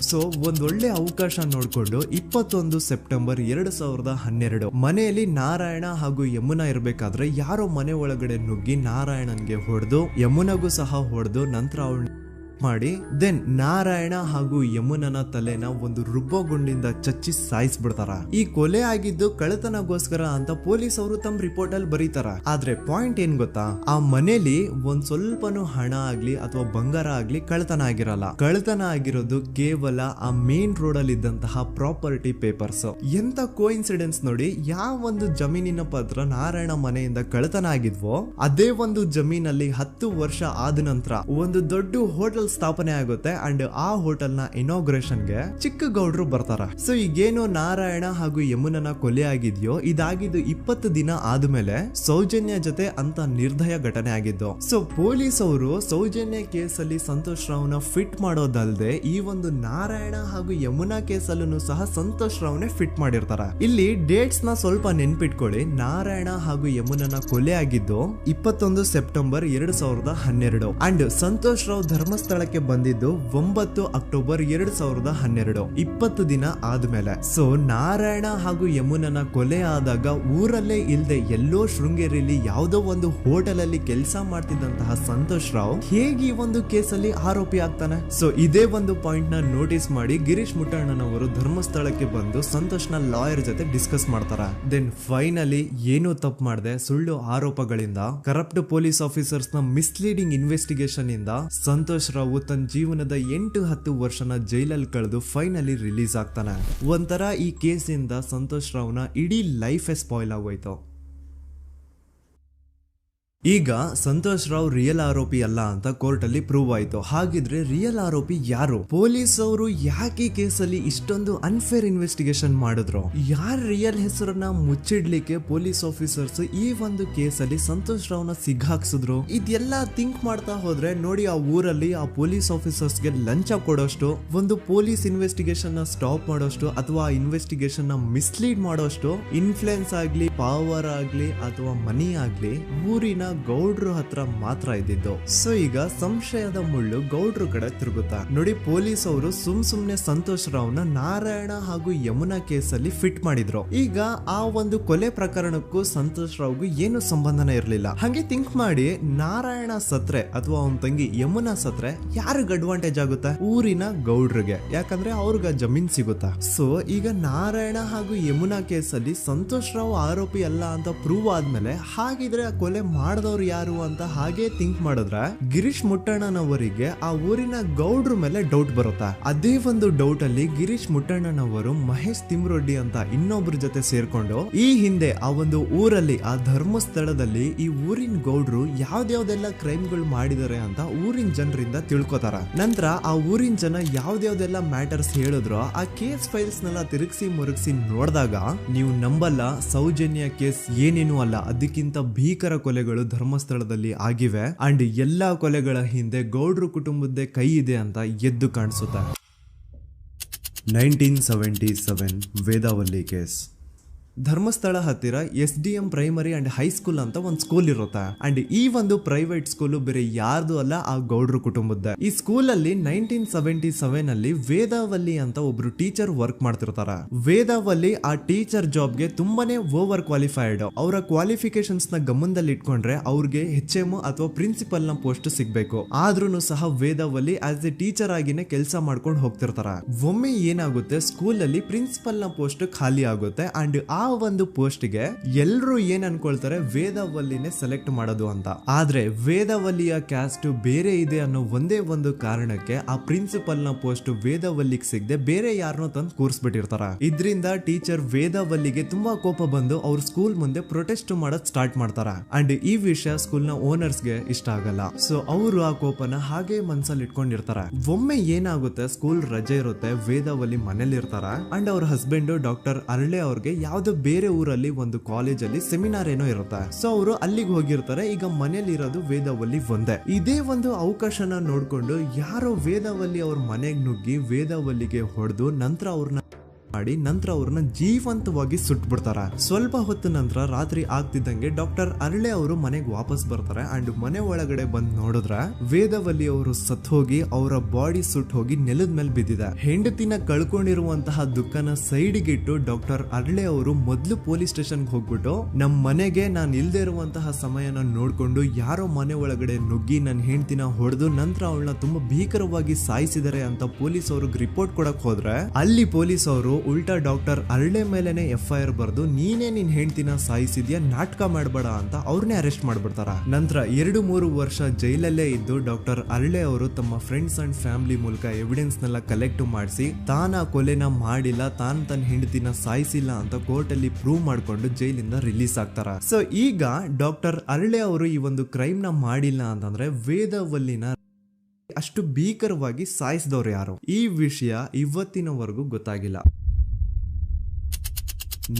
ಸೊ ಒಂದೊಳ್ಳೆ ಅವಕಾಶ ನೋಡ್ಕೊಂಡು 21 ಸೆಪ್ಟೆಂಬರ್ 2012 ಮನೆಯಲ್ಲಿ ನಾರಾಯಣ ಹಾಗೂ ಯಮುನಾ ಇರ್ಬೇಕಾದ್ರೆ ಯಾರೋ ಮನೆ ಒಳಗಡೆ ನುಗ್ಗಿ ನಾರಾಯಣನ್ಗೆ ಹೊಡೆದು ಯಮುನಾಗೂ ಸಹ ಹೊಡೆದು ನಂತರ ಅವಳು ಮಾಡಿ ದೆನ್ ನಾರಾಯಣ ಹಾಗೂ ಯಮುನನ ತಲೆನ ಒಂದು ರುಬ್ಬಗುಂಡಿಂದ ಚಚ್ಚಿ ಸಾಯಿಸ್ಬಿಡ್ತಾರ. ಈ ಕೊಲೆ ಆಗಿದ್ದು ಕಳ್ಳತನಗೋಸ್ಕರ ಅಂತ ಪೊಲೀಸ್ ಅವರು ತಮ್ಮ ರಿಪೋರ್ಟ್ ಅಲ್ಲಿ ಬರೀತಾರ. ಆದ್ರೆ ಪಾಯಿಂಟ್ ಏನ್ ಗೊತ್ತಾ, ಆ ಮನೇಲಿ ಒಂದ್ ಸ್ವಲ್ಪನೂ ಹಣ ಆಗ್ಲಿ ಅಥವಾ ಬಂಗಾರ ಆಗ್ಲಿ ಕಳ್ಳತನ ಆಗಿರಲ್ಲ. ಕಳ್ಳತನ ಆಗಿರೋದು ಕೇವಲ ಆ ಮೇನ್ ರೋಡ್ ಅಲ್ಲಿ ಇದ್ದಂತಹ ಪ್ರಾಪರ್ಟಿ ಪೇಪರ್ಸ್. ಎಂತ ಕೋಇನ್ಸಿಡೆನ್ಸ್ ನೋಡಿ, ಯಾವ ಒಂದು ಜಮೀನಿನ ಪತ್ರ ನಾರಾಯಣ ಮನೆಯಿಂದ ಕಳ್ಳತನ ಆಗಿದ್ವೋ ಅದೇ ಒಂದು ಜಮೀನಲ್ಲಿ 10 ವರ್ಷ ಆದ ನಂತರ ಒಂದು ದೊಡ್ಡ ಹೋಟೆಲ್ ಸ್ಥಾಪನೆ ಆಗುತ್ತೆ ಅಂಡ್ ಆ ಹೋಟೆಲ್ ನ ಇನಾಗ್ರೇಷನ್ ಗೆ ಚಿಕ್ಕ ಗೌಡ್ರು ಬರ್ತಾರ. ಸೊ ಈಗೇನು ನಾರಾಯಣ ಹಾಗೂ ಯಮುನನ ಕೊಲೆ ಆಗಿದ್ಯೋ ಇದಾಗಿದ್ದು 20 ದಿನ ಆದ್ಮೇಲೆ ಸೌಜನ್ಯ ಜೊತೆ ಅಂತ ನಿರ್ದಯ ಘಟನೆ ಆಗಿದ್ದು. ಸೊ ಪೊಲೀಸ್ ಅವರು ಸೌಜನ್ಯ ಕೇಸಲ್ಲಿ ಸಂತೋಷ್ ರಾವ್ನ ಫಿಟ್ ಮಾಡೋದಲ್ದೆ ಈ ಒಂದು ನಾರಾಯಣ ಹಾಗೂ ಯಮುನಾ ಕೇಸಲ್ಲೂ ಸಹ ಸಂತೋಷ್ ರಾವ್ನೆ ಫಿಟ್ ಮಾಡಿರ್ತಾರ. ಇಲ್ಲಿ ಡೇಟ್ಸ್ ನ ಸ್ವಲ್ಪ ನೆನ್ಪಿಟ್ಕೊಳ್ಳಿ. ನಾರಾಯಣ ಹಾಗೂ ಯಮುನನ ಕೊಲೆ ಆಗಿದ್ದು 21 ಸೆಪ್ಟೆಂಬರ್ 2012 ಅಂಡ್ ಸಂತೋಷ್ ರಾವ್ ಧರ್ಮಸ್ಥಳ ಬಂದಿದ್ದು 9 ಅಕ್ಟೋಬರ್ 2012, 20 ದಿನ ಆದ್ಮೇಲೆ. ಸೊ ನಾರಾಯಣ ಹಾಗೂ ಯಮುನನ ಕೊಲೆ ಆದಾಗ ಊರಲ್ಲೇ ಇಲ್ದೆ ಎಲ್ಲೋ ಶೃಂಗೇರಿಯಲ್ಲಿ ಯಾವುದೋ ಒಂದು ಹೋಟೆಲ್ ಅಲ್ಲಿ ಕೆಲಸ ಮಾಡ್ತಿದ್ದಂತಹ ಸಂತೋಷ್ ರಾವ್ ಹೇಗೆ ಈ ಒಂದು ಕೇಸಲ್ಲಿ ಆರೋಪಿ ಆಗ್ತಾನೆ? ಸೊ ಇದೇ ಒಂದು ಪಾಯಿಂಟ್ ನ ನೋಟಿಸ್ ಮಾಡಿ ಗಿರೀಶ್ ಮುಟ್ಟಣ್ಣನವರು ಧರ್ಮಸ್ಥಳಕ್ಕೆ ಬಂದು ಸಂತೋಷ್ ನ ಲಾಯರ್ ಜೊತೆ ಡಿಸ್ಕಸ್ ಮಾಡ್ತಾರ. ದೆನ್ ಫೈನಲಿ ಏನೋ ತಪ್ಪು ಮಾಡದೆ ಸುಳ್ಳು ಆರೋಪಗಳಿಂದ ಕರಪ್ಟ್ ಪೊಲೀಸ್ ಆಫೀಸರ್ಸ್ ನ ಮಿಸ್ಲೀಡಿಂಗ್ ಇನ್ವೆಸ್ಟಿಗೇಷನ್ ಇಂದ ಸಂತೋಷ್ ರಾವ್ ತನ್ನ ಜೀವನದ 8-10 ವರ್ಷನ ಜೈಲಲ್ಲಿ ಕಳೆದು ಫೈನಲಿ ರಿಲೀಸ್ ಆಗ್ತಾನೆ. ಒಂಥರ ಈ ಕೇಸಿಂದ ಸಂತೋಷ್ ರಾವ್ನ ಇಡೀ ಲೈಫೇ ಸ್ಪಾಯ್ಲ್ ಆಗೋಯ್ತು. ಈಗ ಸಂತೋಷ್ ರಾವ್ ರಿಯಲ್ ಆರೋಪಿ ಅಲ್ಲ ಅಂತ ಕೋರ್ಟ್ ಅಲ್ಲಿ ಪ್ರೂವ್ ಆಯ್ತು. ಹಾಗಿದ್ರೆ ರಿಯಲ್ ಆರೋಪಿ ಯಾರು? ಪೊಲೀಸ್ ಅವರು ಯಾಕೆ ಕೇಸಲ್ಲಿ ಇಷ್ಟೊಂದು ಅನ್ಫೇರ್ ಇನ್ವೆಸ್ಟಿಗೇಷನ್ ಮಾಡಿದ್ರು? ಯಾರ ರಿಯಲ್ ಹೆಸರನ್ನ ಮುಚ್ಚಿಡ್ಲಿಕ್ಕೆ ಪೊಲೀಸ್ ಆಫೀಸರ್ಸ್ ಈ ಒಂದು ಕೇಸಲ್ಲಿ ಸಂತೋಷ್ ರಾವ್ನ ಸಿಗ್ಹಾಕ್ಸಿದ್ರು? ಇದೆಲ್ಲ ಥಿಂಕ್ ಮಾಡ್ತಾ ಹೋದ್ರೆ ನೋಡಿ ಆ ಊರಲ್ಲಿ ಆ ಪೊಲೀಸ್ ಆಫೀಸರ್ಸ್ಗೆ ಲಂಚ ಕೊಡೋಷ್ಟು, ಒಂದು ಪೊಲೀಸ್ ಇನ್ವೆಸ್ಟಿಗೇಷನ್ ನ ಸ್ಟಾಪ್ ಮಾಡೋಷ್ಟು ಅಥವಾ ಇನ್ವೆಸ್ಟಿಗೇಷನ್ ನ ಮಿಸ್ಲೀಡ್ ಮಾಡೋಷ್ಟು ಇನ್ಫ್ಲುಯೆನ್ಸ್ ಆಗ್ಲಿ, ಪವರ್ ಆಗ್ಲಿ ಅಥವಾ ಮನಿ ಆಗ್ಲಿ ಊರಿನ ಗೌಡ್ರು ಹತ್ರ ಮಾತ್ರ ಇದ್ದಿದ್ದು. ಸೊ ಈಗ ಸಂಶಯದ ಮುಳ್ಳು ಗೌಡ್ರು ಕಡೆ ತಿರುಗುತ್ತಾ. ನೋಡಿ ಪೊಲೀಸ್ ಅವರು ಸುಮ್ನೆ ಸಂತೋಷ್ ರಾವ್ನ ನಾರಾಯಣ ಹಾಗೂ ಯಮುನಾ ಕೇಸಲ್ಲಿ ಫಿಟ್ ಮಾಡಿದ್ರು. ಈಗ ಆ ಒಂದು ಕೊಲೆ ಪ್ರಕರಣಕ್ಕೂ ಸಂತೋಷ್ ರಾವ್ಗೂ ಏನು ಸಂಬಂಧನ ಇರ್ಲಿಲ್ಲ. ಹಂಗೆ ಥಿಂಕ್ ಮಾಡಿ ನಾರಾಯಣ ಸತ್ರೆ ಅಥವಾ ಅವನ ತಂಗಿ ಯಮುನಾ ಸತ್ರೆ ಯಾರಿಗ ಅಡ್ವಾಂಟೇಜ್ ಆಗುತ್ತೆ? ಊರಿನ ಗೌಡ್ರಿಗೆ, ಯಾಕಂದ್ರೆ ಅವ್ರಿಗ ಜಮೀನ್ ಸಿಗುತ್ತಾ. ಸೊ ಈಗ ನಾರಾಯಣ ಹಾಗೂ ಯಮುನಾ ಕೇಸಲ್ಲಿ ಸಂತೋಷ್ ರಾವ್ ಆರೋಪಿ ಅಲ್ಲ ಅಂತ ಪ್ರೂವ್ ಆದ್ಮೇಲೆ ಹಾಗಿದ್ರೆ ಆ ಕೊಲೆ ಮಾಡ್ದವ್ರು ಯಾರು ಅಂತ ಹಾಗೆ ಥಿಂಕ್ ಮಾಡಿದ್ರೆ ಗಿರೀಶ್ ಮುಟ್ಟಣ್ಣನವರಿಗೆ ಆ ಊರಿನ ಗೌಡ್ರ ಮೇಲೆ ಡೌಟ್ ಬರುತ್ತೆ. ಅದೇ ಒಂದು ಡೌಟ್ ಅಲ್ಲಿ ಗಿರೀಶ್ ಮುಟ್ಟಣ್ಣನವರು ಮಹೇಶ್ ತಿಮ್ರೊಡ್ಡಿ ಅಂತ ಇನ್ನೊಬ್ರ ಜೊತೆ ಸೇರ್ಕೊಂಡು ಈ ಹಿಂದೆ ಆ ಒಂದು ಊರಲ್ಲಿ ಆ ಧರ್ಮಸ್ಥಳದಲ್ಲಿ ಈ ಊರಿನ ಗೌಡ್ರು ಯಾವ್ದಾವ್ದೆಲ್ಲ ಕ್ರೈಮ್ಗಳು ಮಾಡಿದಾರೆ ಅಂತ ಊರಿನ ಜನರಿಂದ ತಿಳ್ಕೊತಾರ. ನಂತರ ಆ ಊರಿನ ಜನ ಯಾವ್ದಾವ್ದೆಲ್ಲ ಮ್ಯಾಟರ್ಸ್ ಹೇಳಿದ್ರು ಆ ಕೇಸ್ ಫೈಲ್ಸ್ ನೆಲ್ಲ ತಿರುಗಿಸಿ ಮುರುಗಿಸಿ ನೋಡಿದಾಗ ನೀವು ನಂಬಲ್ಲ, ಸೌಜನ್ಯ ಕೇಸ್ ಏನೇನು ಅಲ್ಲ, ಅದಕ್ಕಿಂತ ಭೀಕರ ಕೊಲೆಗಳು ಧರ್ಮಸ್ಥಳದಲ್ಲಿ ಆಗಿವೆ ಅಂಡ್ ಎಲ್ಲಾ ಕೊಲೆಗಳ ಹಿಂದೆ ಗೌಡ್ರು ಕುಟುಂಬದ್ದೇ ಕೈ ಇದೆ ಅಂತ ಎದ್ದು ಕಾಣಿಸುತ್ತೆ. 1977 ವೇದಾವಲ್ಲಿ ಕೇಸ್. ಧರ್ಮಸ್ಥಳ ಹತ್ತಿರ SDM ಪ್ರೈಮರಿ ಅಂಡ್ ಹೈಸ್ಕೂಲ್ ಅಂತ ಒಂದು ಸ್ಕೂಲ್ ಇರುತ್ತೆ ಅಂಡ್ ಈ ಒಂದು ಪ್ರೈವೇಟ್ ಸ್ಕೂಲ್ ಬೇರೆ ಯಾರ್ದು ಅಲ್ಲ, ಆ ಗೌಡ್ರ ಕುಟುಂಬದ. ಈ ಸ್ಕೂಲ್ ಅಲ್ಲಿ 1977 ಅಲ್ಲಿ ವೇದಾವಲ್ಲಿ ಅಂತ ಒಬ್ರು ಟೀಚರ್ ವರ್ಕ್ ಮಾಡ್ತಿರ್ತಾರ. ವೇದಾವಲ್ಲಿ ಆ ಟೀಚರ್ ಜಾಬ್ಗೆ ತುಂಬಾನೇ ಓವರ್ ಕ್ವಾಲಿಫೈಡ್. ಅವರ ಕ್ವಾಲಿಫಿಕೇಶನ್ಸ್ ನ ಗಮನದಲ್ಲಿ ಇಟ್ಕೊಂಡ್ರೆ ಅವ್ರಿಗೆ HM ಅಥವಾ ಪ್ರಿನ್ಸಿಪಲ್ ನ ಪೋಸ್ಟ್ ಸಿಗ್ಬೇಕು. ಆದ್ರೂ ಸಹ ವೇದಾವಲ್ಲಿ ಆಸ್ ಎ ಟೀಚರ್ ಆಗಿನೇ ಕೆಲಸ ಮಾಡ್ಕೊಂಡು ಹೋಗ್ತಿರ್ತಾರ. ಒಮ್ಮೆ ಏನಾಗುತ್ತೆ, ಸ್ಕೂಲ್ ಅಲ್ಲಿ ಪ್ರಿನ್ಸಿಪಲ್ ನ ಪೋಸ್ಟ್ ಖಾಲಿ ಆಗುತ್ತೆ ಅಂಡ್ ಆ ಒಂದು ಪೋಸ್ಟ್ ಗೆ ಎಲ್ರು ಏನ್ ಅನ್ಕೊಳ್ತಾರೆ, ವೇದಾವಲ್ಲಿನೇ ಸೆಲೆಕ್ಟ್ ಮಾಡೋದು ಅಂತ. ಆದ್ರೆ ವೇದಾವಲ್ಲಿಯ ಕ್ಯಾಸ್ಟ್ ಬೇರೆ ಇದೆ ಅನ್ನೋ ಒಂದೇ ಒಂದು ಕಾರಣಕ್ಕೆ ಆ ಪ್ರಿನ್ಸಿಪಲ್ ನ ಪೋಸ್ಟ್ ವೇದಾವಲ್ಲಿಗೆ ಸಿಗದೆ ಬೇರೆ ಯಾರನ್ನೋ ತಂದು ಕೂರಿಸ್ಬಿಟ್ಟಿರ್ತಾರ. ಇದರಿಂದ ಟೀಚರ್ ವೇದಾವಲ್ಲಿಗೆ ತುಂಬಾ ಕೋಪ ಬಂದು ಅವ್ರ ಸ್ಕೂಲ್ ಮುಂದೆ ಪ್ರೊಟೆಸ್ಟ್ ಮಾಡೋದ್ ಸ್ಟಾರ್ಟ್ ಮಾಡ್ತಾರ ಅಂಡ್ ಈ ವಿಷಯ ಸ್ಕೂಲ್ ನ ಓನರ್ಸ್ ಗೆ ಇಷ್ಟ ಆಗಲ್ಲ. ಸೊ ಅವರು ಆ ಕೋಪನ ಹಾಗೆ ಮನ್ಸಲ್ಲಿ ಇಟ್ಕೊಂಡಿರ್ತಾರ. ಒಮ್ಮೆ ಏನಾಗುತ್ತೆ, ಸ್ಕೂಲ್ ರಜೆ ಇರುತ್ತೆ, ವೇದಾವಲ್ಲಿ ಮನೇಲಿ ಇರ್ತಾರ ಅಂಡ್ ಅವ್ರ ಹಸ್ಬೆಂಡ್ ಡಾಕ್ಟರ್ ಅರಳೆ ಅವ್ರಿಗೆ ಯಾವ್ದೋ ಬೇರೆ ಊರಲ್ಲಿ ಒಂದು ಕಾಲೇಜ್ ಅಲ್ಲಿ ಸೆಮಿನಾರ್ ಏನೋ ಇರುತ್ತೆ. ಸೊ ಅವರು ಅಲ್ಲಿಗೆ ಹೋಗಿರ್ತಾರೆ. ಈಗ ಮನೇಲಿ ಇರೋದು ವೇದಾವಲ್ಲಿ ಒಂದೇ. ಇದೇ ಒಂದು ಅವಕಾಶನ ನೋಡ್ಕೊಂಡು ಯಾರೋ ವೇದಾವಲ್ಲಿ ಅವ್ರ ಮನೆಗೆ ನುಗ್ಗಿ ವೇದಾವಲ್ಲಿಗೆ ಹೊಡೆದು ನಂತರ ಅವ್ರನ್ನ ಜೀವಂತವಾಗಿ ಸುಟ್ಬಿಡ್ತಾರ. ಸ್ವಲ್ಪ ಹೊತ್ತು ನಂತರ ರಾತ್ರಿ ಆಗ್ತಿದ್ದಂಗೆ ಡಾಕ್ಟರ್ ಅರಳೆ ಅವರು ಮನೆಗೆ ವಾಪಸ್ ಬರ್ತಾರೆ ಅಂಡ್ ಮನೆ ಒಳಗಡೆ ಬಂದ್ ನೋಡಿದ್ರೆ ವೇದಾವಲ್ಲಿ ಅವರು ಸತ್ ಹೋಗಿ ಅವರ ಬಾಡಿ ಸುಟ್ ಹೋಗಿ ನೆಲದ ಮೇಲೆ ಬಿದ್ದಿದೆ. ಹೆಂಡತಿನ ಕಳ್ಕೊಂಡಿರುವಂತಹ ದುಃಖನ ಸೈಡ್ಗೆ ಇಟ್ಟು ಡಾಕ್ಟರ್ ಅರಳೆ ಅವರು ಮೊದ್ಲು ಪೊಲೀಸ್ ಸ್ಟೇಷನ್ ಹೋಗ್ಬಿಟ್ಟು ನಮ್ ಮನೆಗೆ ನಾನು ಇಲ್ದೇ ಇರುವಂತಹ ಸಮಯನ ನೋಡ್ಕೊಂಡು ಯಾರೋ ಮನೆ ಒಳಗಡೆ ನುಗ್ಗಿ ನನ್ನ ಹೆಂಡತಿನ ಹೊಡೆದು ನಂತರ ಅವಳನ್ನ ತುಂಬಾ ಭೀಕರವಾಗಿ ಸಾಯಿಸಿದ್ದಾರೆ ಅಂತ ಪೊಲೀಸ್ ಅವ್ರಿಗೆ ರಿಪೋರ್ಟ್ ಕೊಡಕ್ ಹೋದ್ರೆ ಅಲ್ಲಿ ಪೊಲೀಸ್ ಅವರು ಉಲ್ಟಾ ಡಾಕ್ಟರ್ ಅರಳೆ ಮೇಲೆನೆ FIR ಬರ್ದು ನೀನೇ ನಿನ್ ಹೆಂಡತಿನ ಸಾಯಿಸಿದ್ಯಾ, ನಾಟಕ ಮಾಡಬೇಡ ಅಂತ ಅವ್ರನ್ನೇ ಅರೆಸ್ಟ್ ಮಾಡ್ಬಿಡ್ತಾರ. ನಂತರ 2-3 ವರ್ಷ ಜೈಲಲ್ಲೇ ಇದ್ದು ಡಾಕ್ಟರ್ ಅರಳೆ ಅವರು ತಮ್ಮ ಫ್ರೆಂಡ್ಸ್ ಅಂಡ್ ಫ್ಯಾಮಿಲಿ ಮೂಲಕ ಎವಿಡೆನ್ಸ್ ನೆಲ್ಲ ಕಲೆಕ್ಟ್ ಮಾಡಿಸಿ ತಾನ ಕೊಲೆನ ಮಾಡಿಲ್ಲ, ತಾನ್ ತನ್ನ ಹೆಂಡತಿನ ಸಾಯಿಸಿಲ್ಲ ಅಂತ ಕೋರ್ಟ್ ಅಲ್ಲಿ ಪ್ರೂವ್ ಮಾಡ್ಕೊಂಡು ಜೈಲಿಂದ ರಿಲೀಸ್ ಆಗ್ತಾರ. ಸೊ ಈಗ ಡಾಕ್ಟರ್ ಅರಳೆ ಅವರು ಈ ಒಂದು ಕ್ರೈಮ್ ನ ಮಾಡಿಲ್ಲ ಅಂತಂದ್ರೆ ವೇದಾವಲ್ಲಿನ ಅಷ್ಟು ಭೀಕರವಾಗಿ ಸಾಯಿಸಿದವ್ರು ಯಾರು, ಈ ವಿಷಯ ಇವತ್ತಿನವರೆಗೂ ಗೊತ್ತಾಗಿಲ್ಲ.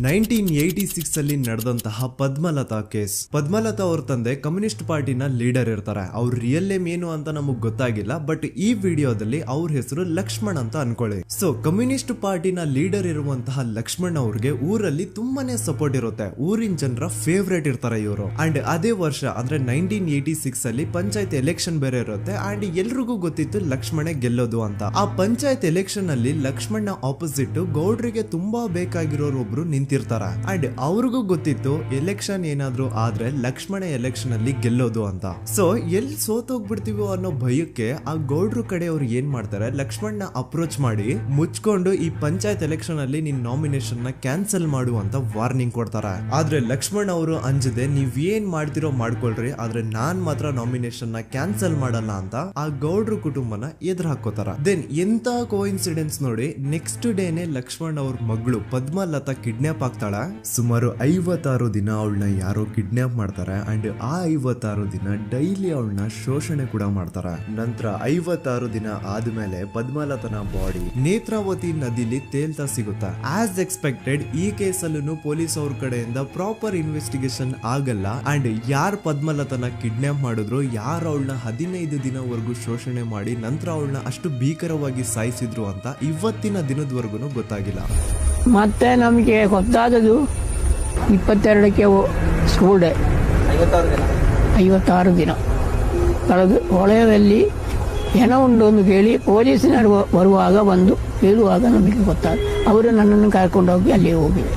1986 ಅಲ್ಲಿ ನಡೆದಂತಹ ಪದ್ಮಲತಾ ಕೇಸ್. ಪದ್ಮಲತಾ ಅವ್ರ ತಂದೆ ಕಮ್ಯುನಿಸ್ಟ್ ಪಾರ್ಟಿನ ಲೀಡರ್ ಇರ್ತಾರೆ. ಅವ್ರ ರಿಯಲ್ ನೇಮ್ ಏನು ಅಂತ ನಮಗ್ ಗೊತ್ತಾಗಿಲ್ಲ, ಬಟ್ ಈ ವಿಡಿಯೋದಲ್ಲಿ ಅವ್ರ ಹೆಸರು ಲಕ್ಷ್ಮಣ್ ಅಂತ ಅನ್ಕೊಳ್ಳಿ. ಸೊ ಕಮ್ಯುನಿಸ್ಟ್ ಪಾರ್ಟಿನ ಲೀಡರ್ ಇರುವಂತಹ ಲಕ್ಷ್ಮಣ್ ಅವ್ರಿಗೆ ಊರಲ್ಲಿ ತುಂಬಾನೇ ಸಪೋರ್ಟ್ ಇರುತ್ತೆ, ಊರಿನ ಜನರ ಫೇವ್ರೇಟ್ ಇರ್ತಾರೆ ಇವರು. ಅಂಡ್ ಅದೇ ವರ್ಷ ಅಂದ್ರೆ 1986 ಅಲ್ಲಿ ಪಂಚಾಯತ್ ಎಲೆಕ್ಷನ್ ಬೇರೆ ಇರುತ್ತೆ ಅಂಡ್ ಎಲ್ರಿಗೂ ಗೊತ್ತಿತ್ತು ಲಕ್ಷ್ಮಣೆ ಗೆಲ್ಲೋದು ಅಂತ. ಆ ಪಂಚಾಯತ್ ಎಲೆಕ್ಷನ್ ಅಲ್ಲಿ ಲಕ್ಷ್ಮಣ್ನ ಆಪೋಸಿಟ್ ಗೌಡ್ರಿಗೆ ತುಂಬಾ ಬೇಕಾಗಿರೋರು ಒಬ್ರು ನಿಂತಿರ್ತಾರ ಅಂಡ್ ಅವ್ರಿಗೂ ಗೊತ್ತಿತ್ತು ಎಲೆಕ್ಷನ್ ಏನಾದ್ರು ಆದ್ರೆ ಲಕ್ಷ್ಮಣ ಎಲೆಕ್ಷನ್ ಅಲ್ಲಿ ಗೆಲ್ಲೋದು ಅಂತ. ಸೊ ಎಲ್ಲಿ ಸೋತೋಗ್ಬಿಡ್ತೀವೋ ಅನ್ನೋ ಭಯಕ್ಕೆ ಆ ಗೌಡ್ರು ಕಡೆ ಅವ್ರು ಏನ್ ಮಾಡ್ತಾರೆ, ಲಕ್ಷ್ಮಣ್ನ ಅಪ್ರೋಚ್ ಮಾಡಿ ಮುಚ್ಕೊಂಡು ಈ ಪಂಚಾಯತ್ ಎಲೆಕ್ಷನ್ ಅಲ್ಲಿ ನಿನ್ ನಾಮಿನೇಷನ್ ನ ಕ್ಯಾನ್ಸಲ್ ಮಾಡು ಅಂತ ವಾರ್ನಿಂಗ್ ಕೊಡ್ತಾರ. ಆದ್ರೆ ಲಕ್ಷ್ಮಣ್ ಅವರು ಅಂಜದೆ ನೀವ್ ಏನ್ ಮಾಡ್ತಿರೋ ಮಾಡ್ಕೊಳ್ರಿ, ಆದ್ರೆ ನಾನ್ ಮಾತ್ರ ನಾಮಿನೇಷನ್ ನ ಕ್ಯಾನ್ಸಲ್ ಮಾಡಲ್ಲ ಅಂತ ಆ ಗೌಡ್ರು ಕುಟುಂಬನ ಎದುರು ಹಾಕೋತಾರ. ದೆನ್ ಎಂತ ಕೋಇನ್ಸಿಡೆನ್ಸ್ ನೋಡಿ, ನೆಕ್ಸ್ಟ್ ಡೇನೆ ಲಕ್ಷ್ಮಣ್ ಅವ್ರ ಮಗಳು ಪದ್ಮಲತಾ ಕಿಡ್ನಾಪ್ ಆಗ್ತಾಳ. ಸುಮಾರು 56 ದಿನ ಅವಳನ್ನ ಯಾರೋ ಕಿಡ್ನಾಪ್ ಮಾಡ್ತಾರೆ ಅಂಡ್ ಆ 56 ದಿನ ಡೈಲಿ ಅವಳನ್ನ ಶೋಷಣೆ ಕೂಡ ಮಾಡ್ತಾರೆ. ನಂತರ 56 ದಿನ ಆದ್ಮೇಲೆ ಪದ್ಮಲತನ ಬಾಡಿ ನೇತ್ರಾವತಿ ನದಿಲಿ ತೇಲ್ತಾ ಸಿಗುತ್ತಾ. ಆಸ್ ಎಕ್ಸ್ಪೆಕ್ಟೆಡ್ ಈ ಕೇಸಲ್ಲೂ ಪೊಲೀಸ್ ಅವ್ರ ಕಡೆಯಿಂದ ಪ್ರಾಪರ್ ಇನ್ವೆಸ್ಟಿಗೇಷನ್ ಆಗಲ್ಲ ಅಂಡ್ ಯಾರ್ ಪದ್ಮಲತನ ಕಿಡ್ನಾಪ್ ಮಾಡಿದ್ರು, ಯಾರು ಅವಳನ್ನ 15 ದಿನವರೆಗೂ ಶೋಷಣೆ ಮಾಡಿ ನಂತರ ಅವಳನ್ನ ಅಷ್ಟು ಭೀಕರವಾಗಿ ಸಾಯಿಸಿದ್ರು ಅಂತ ಇವತ್ತಿನ ದಿನದವರೆಗೂ ಗೊತ್ತಾಗಿಲ್ಲ. ಮತ್ತೆ ನಮಗೆ ಗೊತ್ತಾದದು 22ಕ್ಕೆ ಸ್ಕೂಲ್ ಡೇ 56 ದಿನ ಕಳೆದು ಹೊಳೆಯಲ್ಲಿ ಹೆಣ ಉಂಡು ಎಂದು ಕೇಳಿ ಪೊಲೀಸಿನರು ಬರುವಾಗ ಬಂದು ಹೇಳುವಾಗ ನಮಗೆ ಗೊತ್ತಾದ. ಅವರು ನನ್ನನ್ನು ಕರ್ಕೊಂಡು ಹೋಗಿ ಅಲ್ಲಿ ಹೋಗಿವೆ.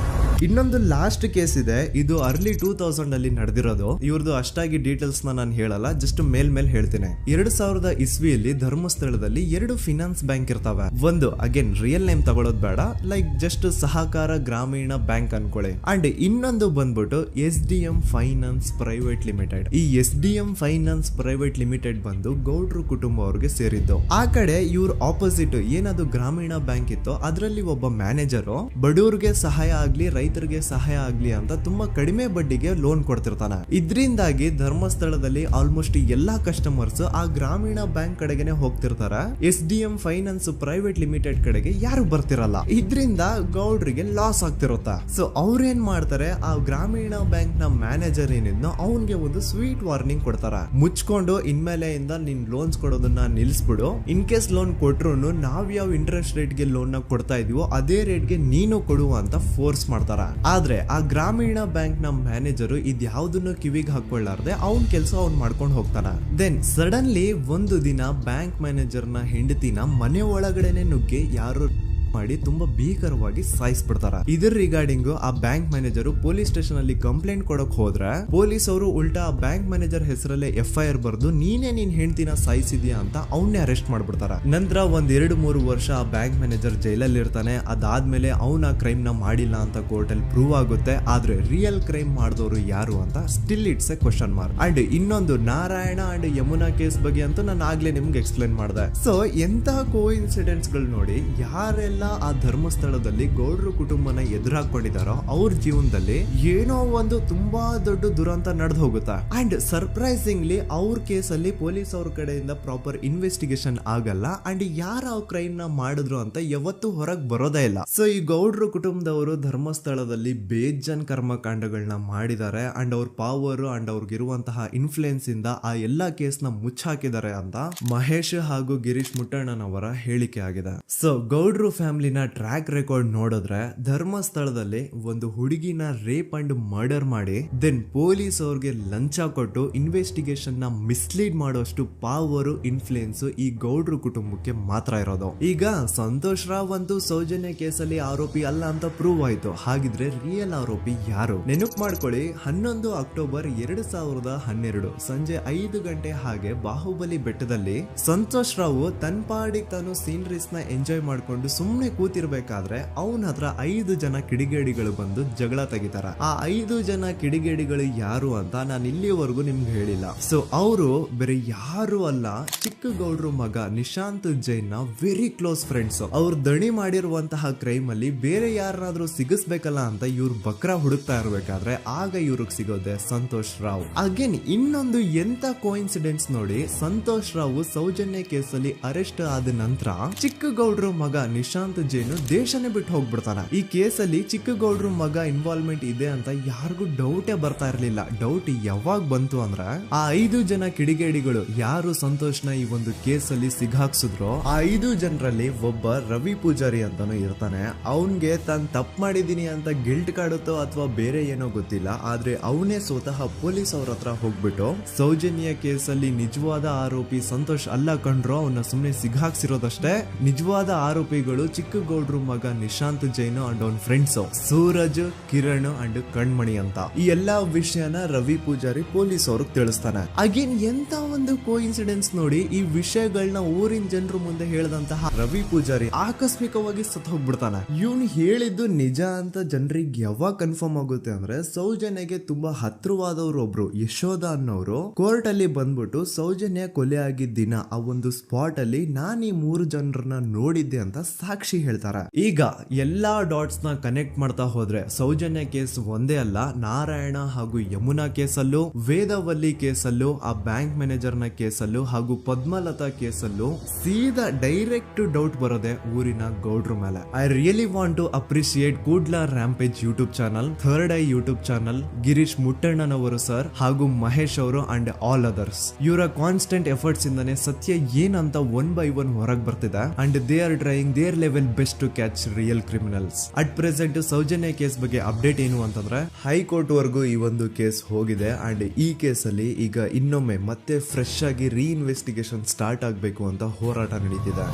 ಇನ್ನೊಂದು ಲಾಸ್ಟ್ ಕೇಸ್ ಇದೆ, ಇದು ಅರ್ಲಿ 2000 ಅಲ್ಲಿ ನಡೆದಿರೋದು. ಇವ್ರದ್ದು ಅಷ್ಟಾಗಿ ಡೀಟೇಲ್ಸ್ ನಾನು ಹೇಳಲ್ಲ, ಜಸ್ಟ್ ಮೇಲ್ ಹೇಳ್ತೀನಿ. 2000 ಇಸ್ವಿಯಲ್ಲಿ ಧರ್ಮಸ್ಥಳದಲ್ಲಿ 2 ಫಿನಾನ್ಸ್ ಬ್ಯಾಂಕ್ ಇರ್ತಾವೆ. ಒಂದು ಅಗೇನ್ ರಿಯಲ್ ನೇಮ್ ತಗೊಳ್ಳೋದು ಬೇಡ, ಲೈಕ್ ಜಸ್ಟ್ ಸಹಕಾರ ಗ್ರಾಮೀಣ ಬ್ಯಾಂಕ್ ಅನ್ಕೊಳ್ಳಿ. ಅಂಡ್ ಇನ್ನೊಂದು ಬಂದ್ಬಿಟ್ಟು SDM ಫೈನಾನ್ಸ್ ಪ್ರೈವೇಟ್ ಲಿಮಿಟೆಡ್. ಈ SDM ಫೈನಾನ್ಸ್ ಪ್ರೈವೇಟ್ ಲಿಮಿಟೆಡ್ ಬಂದು ಗೌಡ್ರು ಕುಟುಂಬ ಅವ್ರಿಗೆ ಸೇರಿದ್ದು. ಆ ಕಡೆ ಇವ್ರ ಆಪೋಸಿಟ್ ಏನದು ಗ್ರಾಮೀಣ ಬ್ಯಾಂಕ್ ಇತ್ತು, ಅದರಲ್ಲಿ ಒಬ್ಬ ಮ್ಯಾನೇಜರು ಬಡವ್ರಿಗೆ ಸಹಾಯ ಆಗ್ಲಿ ರೈತರಿಗೆ ಸಹಾಯ ಆಗ್ಲಿ ಅಂತ ತುಂಬಾ ಕಡಿಮೆ ಬಡ್ಡಿಗೆ ಲೋನ್ ಕೊಡ್ತಿರ್ತಾನೆ. ಇದರಿಂದಾಗಿ ಧರ್ಮಸ್ಥಳದಲ್ಲಿ ಆಲ್ಮೋಸ್ಟ್ ಎಲ್ಲಾ ಕಸ್ಟಮರ್ಸ್ ಆ ಗ್ರಾಮೀಣ ಬ್ಯಾಂಕ್ ಕಡೆಗೆ ಹೋಗ್ತಿರ್ತಾರ. SDM ಫೈನಾನ್ಸ್ ಪ್ರೈವೇಟ್ ಲಿಮಿಟೆಡ್ ಕಡೆಗೆ ಯಾರು ಬರ್ತಿರಲ್ಲ. ಇದರಿಂದ ಗೌಡ್ರಿಗೆ ಲಾಸ್ ಆಗ್ತಿರುತ್ತಾ. ಸೊ ಅವ್ರೇನ್ ಮಾಡ್ತಾರೆ, ಆ ಗ್ರಾಮೀಣ ಬ್ಯಾಂಕ್ ನ ಮ್ಯಾನೇಜರ್ ಏನಿದ್ನೋ ಅವನ್ಗೆ ಒಂದು ಸ್ವೀಟ್ ವಾರ್ನಿಂಗ್ ಕೊಡ್ತಾರ. ಮುಚ್ಕೊಂಡು ಇನ್ಮೇಲೆ ಇಂದ ನಿನ್ ಲೋನ್ಸ್ ಕೊಡೋದನ್ನ ನಿಲ್ಸ್ಬಿಡು. ಇನ್ ಕೇಸ್ ಲೋನ್ ಕೊಟ್ರು ನಾವ್ ಯಾವ ಇಂಟ್ರೆಸ್ಟ್ ರೇಟ್ ಗೆ ಲೋನ್ ನ ಕೊಡ್ತಾ ಇದೀವೋ ಅದೇ ರೇಟ್ ಗೆ ನೀನು ಕೊಡುವ ಅಂತ ಫೋರ್ಸ್ ಮಾಡ್ತಾರ. ಆದ್ರೆ ಆ ಗ್ರಾಮೀಣ ಬ್ಯಾಂಕ್ ನ ಮ್ಯಾನೇಜರ್ ಇದ್ಯಾವುದನ್ನು ಕಿವಿಗೆ ಹಾಕೊಳ್ಳಾರ್ದೆ ಅವನ್ ಕೆಲಸ ಅವ್ನ್ ಮಾಡ್ಕೊಂಡು ಹೋಗ್ತಾನ. ದೆನ್ ಸಡನ್ಲಿ ಒಂದು ದಿನ ಬ್ಯಾಂಕ್ ಮ್ಯಾನೇಜರ್ ನ ಹೆಂಡತಿನ ಮನೆ ಒಳಗಡೆನೆ ನುಗ್ಗಿ ಯಾರು ಮಾಡಿ ತುಂಬಾ ಭೀಕರವಾಗಿ ಸಾಯಿಸ್ಬಿಡ್ತಾರ. ಇದರ ರಿಗಾರ್ಡಿಂಗ್ ಆ ಬ್ಯಾಂಕ್ ಮ್ಯಾನೇಜರ್ ಪೊಲೀಸ್ ಸ್ಟೇಷನ್ ಅಲ್ಲಿ ಕಂಪ್ಲೇಂಟ್ ಕೊಡಕ್ ಹೋದ್ರೆ ಪೊಲೀಸ್ ಅವರು ಉಲ್ಟಾ ಆ ಬ್ಯಾಂಕ್ ಮ್ಯಾನೇಜರ್ ಹೆಸರಲ್ಲೇ FIR ಬರ್ದು ನೀನೇ ನಿನ್ ಹೆಂಡತಿನ ಸಾಯಿಸಿದ್ಯಾ ಅಂತ ಅವನ್ನೇ ಅರೆಸ್ಟ್ ಮಾಡ್ಬಿಡ್ತಾರ. ನಂತರ 1-2-3 ವರ್ಷ ಆ ಬ್ಯಾಂಕ್ ಮ್ಯಾನೇಜರ್ ಜೈಲಲ್ಲಿ ಇರ್ತಾನೆ. ಅದಾದ್ಮೇಲೆ ಅವನ ಕ್ರೈಮ್ ನ ಮಾಡಿಲ್ಲ ಅಂತ ಕೋರ್ಟ್ ಅಲ್ಲಿ ಪ್ರೂವ್ ಆಗುತ್ತೆ. ಆದ್ರೆ ರಿಯಲ್ ಕ್ರೈಮ್ ಮಾಡಿದವರು ಯಾರು ಅಂತ still it's A question mark. And ಇನ್ನೊಂದು ನಾರಾಯಣ ಅಂಡ್ ಯಮುನಾ ಕೇಸ್ ಬಗ್ಗೆ ಅಂತೂ ನಾನು ಆಗ್ಲೇ ನಿಮ್ಗೆ ಎಕ್ಸ್ಪ್ಲೇನ್ ಮಾಡಿದೆ. ಸೊ ಎಂತಹ ಕೋ ಇನ್ಸಿಡೆಂಟ್ಸ್ ಗಳು ನೋಡಿ, ಯಾರೆಲ್ಲ ಆ ಧರ್ಮಸ್ಥಳದಲ್ಲಿ ಗೌಡ್ರು ಕುಟುಂಬನ ಎದುರಾಕೊಂಡಿದಾರೋ ಅವ್ರ ಜೀವನದಲ್ಲಿ ಏನೋ ಒಂದು ತುಂಬಾ ದೊಡ್ಡ ದುರಂತ ನಡೆದು ಹೋಗುತ್ತಾ. ಅಂಡ್ ಸರ್ಪ್ರೈಸಿಂಗ್ಲಿ ಅವ್ರ ಕೇಸಲ್ಲಿ ಪೊಲೀಸ್ ಅವ್ರ ಕಡೆಯಿಂದ ಪ್ರಾಪರ್ ಇನ್ವೆಸ್ಟಿಗೇಷನ್ ಆಗಲ್ಲ. ಅಂಡ್ ಯಾರ ಆ ಕ್ರೈಮ್ ನ ಮಾಡಿದ್ರು ಅಂತ ಯಾವತ್ತೂ ಹೊರಗೆ ಬರೋದೇ ಇಲ್ಲ. ಸೊ ಈ ಗೌಡ್ರು ಕುಟುಂಬದವರು ಧರ್ಮಸ್ಥಳದಲ್ಲಿ ಬೇಜನ್ ಕರ್ಮಕಾಂಡಗಳನ್ನ ಮಾಡಿದ್ದಾರೆ. ಅಂಡ್ ಅವ್ರ ಪವರ್ ಅಂಡ್ ಅವ್ರಿಗಿರುವಂತಹ ಇನ್ಫ್ಲೂಯೆನ್ಸ್ ಇಂದ ಆ ಎಲ್ಲಾ ಕೇಸ್ ನ ಮುಚ್ಚಾಕಿದ್ದಾರೆ ಅಂತ ಮಹೇಶ್ ಹಾಗೂ ಗಿರೀಶ್ ಮುಟ್ಟಣ್ಣನವರ ಹೇಳಿಕೆ ಆಗಿದೆ. ಸೊ ಗೌಡ್ರು ಫ್ಯಾಮಿಲಿನ ಟ್ರ್ಯಾಕ್ ರೆಕಾರ್ಡ್ ನೋಡಿದ್ರೆ ಧರ್ಮಸ್ಥಳದಲ್ಲಿ ಒಂದು ಹುಡುಗಿನ ರೇಪ್ ಅಂಡ್ ಮರ್ಡರ್ ಮಾಡಿ ದೆನ್ ಪೊಲೀಸ್ ಅವ್ರಿಗೆ ಲಂಚ ಕೊಟ್ಟು ಇನ್ವೆಸ್ಟಿಗೇಷನ್ ನ ಮಿಸ್ಲೀಡ್ ಮಾಡೋಷ್ಟು ಪವರ್ ಇನ್ಫ್ಲೂಯೆನ್ಸ್ ಈ ಗೌಡ್ರು ಕುಟುಂಬಕ್ಕೆ ಮಾತ್ರ ಇರೋದು. ಈಗ ಸಂತೋಷ್ ರಾವ್ ಅಂತೂ ಸೌಜನ್ಯ ಕೇಸಲ್ಲಿ ಆರೋಪಿ ಅಲ್ಲ ಅಂತ ಪ್ರೂವ್ ಆಯ್ತು. ಹಾಗಿದ್ರೆ ರಿಯಲ್ ಆರೋಪಿ ಯಾರು? ನೆನಪು ಮಾಡ್ಕೊಳ್ಳಿ, 11 ಅಕ್ಟೋಬರ್ 2012 ಸಂಜೆ 5 ಗಂಟೆ ಹಾಗೆ ಬಾಹುಬಲಿ ಬೆಟ್ಟದಲ್ಲಿ ಸಂತೋಷ್ ರಾವ್ ತನ್ನ ಪಾಡಿಗೆ ತಾನು ಸೀನರೀಸ್ ನ ಎಂಜಾಯ್ ಮಾಡ್ಕೊಂಡು ಸುಮ್ಮನೆ ಕೂತಿರ್ಬೇಕಾದ್ರೆ ಅವನ ಹತ್ರ 5 ಜನ ಕಿಡಿಗೇಡಿಗಳು ಬಂದು ಜಗಳ ತೆಗಿತಾರ. ಆ 5 ಜನ ಕಿಡಿಗೇಡಿಗಳು ಯಾರು ಅಂತ ನಾನು ಇಲ್ಲಿವರೆಗೂ ನಿಮ್ಗೆ ಹೇಳಿಲ್ಲ. ಸೊ ಅವರು ಬೇರೆ ಯಾರು ಅಲ್ಲ, ಚಿಕ್ಕ ಗೌಡ್ರು ಮಗ ನಿಶಾಂತ್ ಜೈನ್ ನ ವೆರಿ ಕ್ಲೋಸ್ ಫ್ರೆಂಡ್ಸ್. ಅವ್ರು ದಣಿ ಮಾಡಿರುವಂತಹ ಕ್ರೈಮ್ ಅಲ್ಲಿ ಬೇರೆ ಯಾರನ್ನಾದ್ರೂ ಸಿಗಿಸ್ಬೇಕಲ್ಲ ಅಂತ ಇವ್ರು ಬಕ್ರ ಹುಡುಕ್ತಾ ಇರ್ಬೇಕಾದ್ರೆ ಆಗ ಇವ್ರಿಗೆ ಸಿಗೋದೆ ಸಂತೋಷ್ ರಾವ್. ಅಗೇನ್ ಇನ್ನೊಂದು ಎಂತ ಕೋಇನ್ಸಿಡೆನ್ಸ್ ನೋಡಿ, ಸಂತೋಷ್ ರಾವ್ ಸೌಜನ್ಯ ಕೇಸಲ್ಲಿ ಅರೆಸ್ಟ್ ಆದ ನಂತರ ಚಿಕ್ಕ ಗೌಡ್ರು ಮಗ ನಿಶಾಂತ್ ಜೈನು ದೇಶನೇ ಬಿಟ್ಟು ಹೋಗ್ಬಿಡ್ತಾನ. ಈ ಕೇಸಲ್ಲಿ ಚಿಕ್ಕ ಗೌಡ್ರು ಮಗ ಇನ್ವಾಲ್ವ್ಮೆಂಟ್ ಇದೆ ಅಂತ ಯಾರಿಗೂ ಡೌಟೇ ಬರ್ತಾ ಇರ್ಲಿಲ್ಲ. ಡೌಟ್ ಯಾವಾಗ ಬಂತು ಅಂದ್ರೆ ಆ 5 ಜನ ಕಿಡಿಗೇಡಿಗಳು ಯಾರು ಸಂತೋಷ್ನ ಈ ಒಂದು ಕೇಸಲ್ಲಿ ಸಿಗಾಕ್ಸಿದ್ರು ಆ 5 ಜನರಲ್ಲಿ ಒಬ್ಬ ರವಿ ಪೂಜಾರಿ ಅಂತಾನು ಇರ್ತಾನೆ. ಅವನ್ಗೆ ತಾನು ತಪ್ಪು ಮಾಡಿದೀನಿ ಅಂತ ಗಿಲ್ಟ್ ಕಾಡುತ್ತೋ ಅಥವಾ ಬೇರೆ ಏನೋ ಗೊತ್ತಿಲ್ಲ, ಆದ್ರೆ ಅವನೇ ಸ್ವತಃ ಪೊಲೀಸ್ ಅವ್ರ ಹತ್ರ ಹೋಗ್ಬಿಟ್ಟು ಸೌಜನ್ಯ ಕೇಸಲ್ಲಿ ನಿಜವಾದ ಆರೋಪಿ ಸಂತೋಷ್ ಅಲ್ಲ ಕಂಡ್ರು, ಅವನ್ನ ಸುಮ್ನೆ ಸಿಗಾಕ್ಸಿರೋದಷ್ಟೇ, ನಿಜವಾದ ಆರೋಪಿಗಳು ಚಿಕ್ಕ ಗೌಡ್ರು ಮಗ ನಿಶಾಂತ್ ಜೈನ್ ಅಂಡ್ ಅವನ್ ಫ್ರೆಂಡ್ಸ್ ಸೂರಜ್, ಕಿರಣ್ ಅಂಡ್ ಕಣ್ಮಣಿ ಅಂತ. ಈ ಎಲ್ಲಾ ವಿಷಯನ ರವಿ ಪೂಜಾರಿ ಪೊಲೀಸ್ ಅವ್ರಿಗೆ ತಿಳಿಸ್ತಾನೆ. ಅಗೇನ್ ಎಂತ ಒಂದು ಕೋಇನ್ಸಿಡೆನ್ಸ್ ನೋಡಿ, ಈ ವಿಷಯಗಳನ್ನ ಊರಿನ ಜನರು ಮುಂದೆ ಹೇಳಿದಂತಹ ರವಿ ಪೂಜಾರಿ ಆಕಸ್ಮಿಕವಾಗಿ ಸತ್ ಹೋಗ್ಬಿಡ್ತಾನೆ. ಇವನು ಹೇಳಿದ್ದು ನಿಜ ಅಂತ ಜನರಿಗೆ ಯಾವಾಗ ಕನ್ಫರ್ಮ್ ಆಗುತ್ತೆ ಅಂದ್ರೆ ಸೌಜನ್ಯಗೆ ತುಂಬಾ ಹತ್ರವಾದವ್ರು ಒಬ್ರು ಯಶೋಧ ಅನ್ನೋರು ಕೋರ್ಟ್ ಅಲ್ಲಿ ಬಂದ್ಬಿಟ್ಟು ಸೌಜನ್ಯ ಕೊಲೆ ಆಗಿದ್ದ ದಿನ ಆ ಒಂದು ಸ್ಪಾಟ್ ಅಲ್ಲಿ ನಾನು ಈ 3 ಜನರನ್ನ ನೋಡಿದ್ದೆ ಅಂತ ಸಾಕ್ಷಿ ಹೇಳ್ತಾರ. ಈಗ ಎಲ್ಲಾ ಡಾಟ್ಸ್ ನ ಕನೆಕ್ಟ್ ಮಾಡ್ತಾ ಹೋದ್ರೆ ಸೌಜನ್ಯ ಕೇಸ್ ಒಂದೇ ಅಲ್ಲ, ನಾರಾಯಣ ಹಾಗೂ ಯಮುನಾ ಕೇಸಲ್ಲೂ, ವೇದವಲ್ಲಿ ಕೇಸಲ್ಲೂ, ಆ ಬ್ಯಾಂಕ್ ಮ್ಯಾನೇಜರ್ ನ ಕೇಸಲ್ಲೂ ಹಾಗೂ ಪದ್ಮಲತಾ ಕೇಸಲ್ಲೂ ಸೀದಾ ಡೈರೆಕ್ಟ್ ಡೌಟ್ ಬರೋದೆ ಊರಿನ ಗೌಡ್ರ ಮೇಲೆ. I really want to appreciate Kudla Rampage YouTube channel, Third Eye YouTube channel, Girish ಮುಟ್ಟಣ್ಣನವರು ಸರ್ ಹಾಗೂ ಮಹೇಶ್ ಅವರು ಅಂಡ್ ಆಲ್ ಅದರ್ಸ್. ಇವರ ಕಾನ್ಸ್ಟೆಂಟ್ ಎಫರ್ಟ್ಸ್ ಇಂದಾನೆ ಸತ್ಯ ಏನಂತ 1 by 1 ಹೊರಗೆ ಬರ್ತಿದೆ and they are trying their level best to catch real criminals. At present Soujanya case ಬಗ್ಗೆ ಅಪ್ಡೇಟ್ ಏನು ಅಂತಂದ್ರೆ ಹೈಕೋರ್ಟ್ ವರೆಗೂ ಈ ಒಂದು ಕೇಸ್ ಹೋಗಿದೆ ಅಂಡ್ ಈ ಕೇಸಲ್ಲಿ ಈಗ ಇನ್ನೊಮ್ಮೆ ಮತ್ತೆ ಫ್ರೆಶ್ ಆಗಿ ರೀಇನ್ವೆಸ್ಟಿಗೇಷನ್ ಸ್ಟಾರ್ಟ್ ಆಗಬೇಕು ಅಂತ ಹೋರಾಟ ನಡೀತಿದೆ.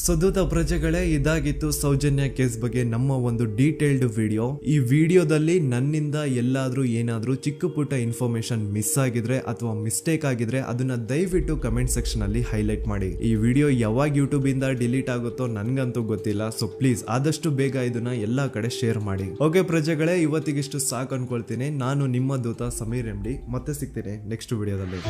ಸದುತ ಪ್ರಜೆಗಳೇ, ಇದಾಗಿತ್ತು ಸೌಜನ್ಯ ಕೇಸ್ ಬಗ್ಗೆ ನಮ್ಮ ಒಂದು ಡೀಟೇಲ್ಡ್ ವಿಡಿಯೋ. ಈ ವಿಡಿಯೋದಲ್ಲಿ ನನ್ನಿಂದ ಎಲ್ಲಾದ್ರೂ ಏನಾದ್ರೂ ಚಿಕ್ಕ ಪುಟ್ಟ ಇನ್ಫಾರ್ಮೇಶನ್ ಮಿಸ್ ಆಗಿದ್ರೆ ಅಥವಾ ಮಿಸ್ಟೇಕ್ ಆಗಿದ್ರೆ ಅದನ್ನ ದಯವಿಟ್ಟು ಕಮೆಂಟ್ ಸೆಕ್ಷನ್ ಅಲ್ಲಿ ಹೈಲೈಟ್ ಮಾಡಿ. ಈ ವಿಡಿಯೋ ಯಾವಾಗ ಯೂಟ್ಯೂಬ್ ಇಂದ ಡಿಲೀಟ್ ಆಗುತ್ತೋ ನನ್ಗಂತೂ ಗೊತ್ತಿಲ್ಲ. ಸೊ ಪ್ಲೀಸ್ ಆದಷ್ಟು ಬೇಗ ಇದನ್ನ ಎಲ್ಲಾ ಕಡೆ ಶೇರ್ ಮಾಡಿ. ಓಕೆ ಪ್ರಜೆಗಳೇ, ಇವತ್ತಿಗಿಷ್ಟು ಸಾಕು ಅನ್ಕೊಳ್ತೀನಿ. ನಾನು ನಿಮ್ಮ ದೂತ ಸಮೀರ್ MD. ಮತ್ತೆ ಸಿಗ್ತೀನಿ ನೆಕ್ಸ್ಟ್ ವಿಡಿಯೋದಲ್ಲಿ.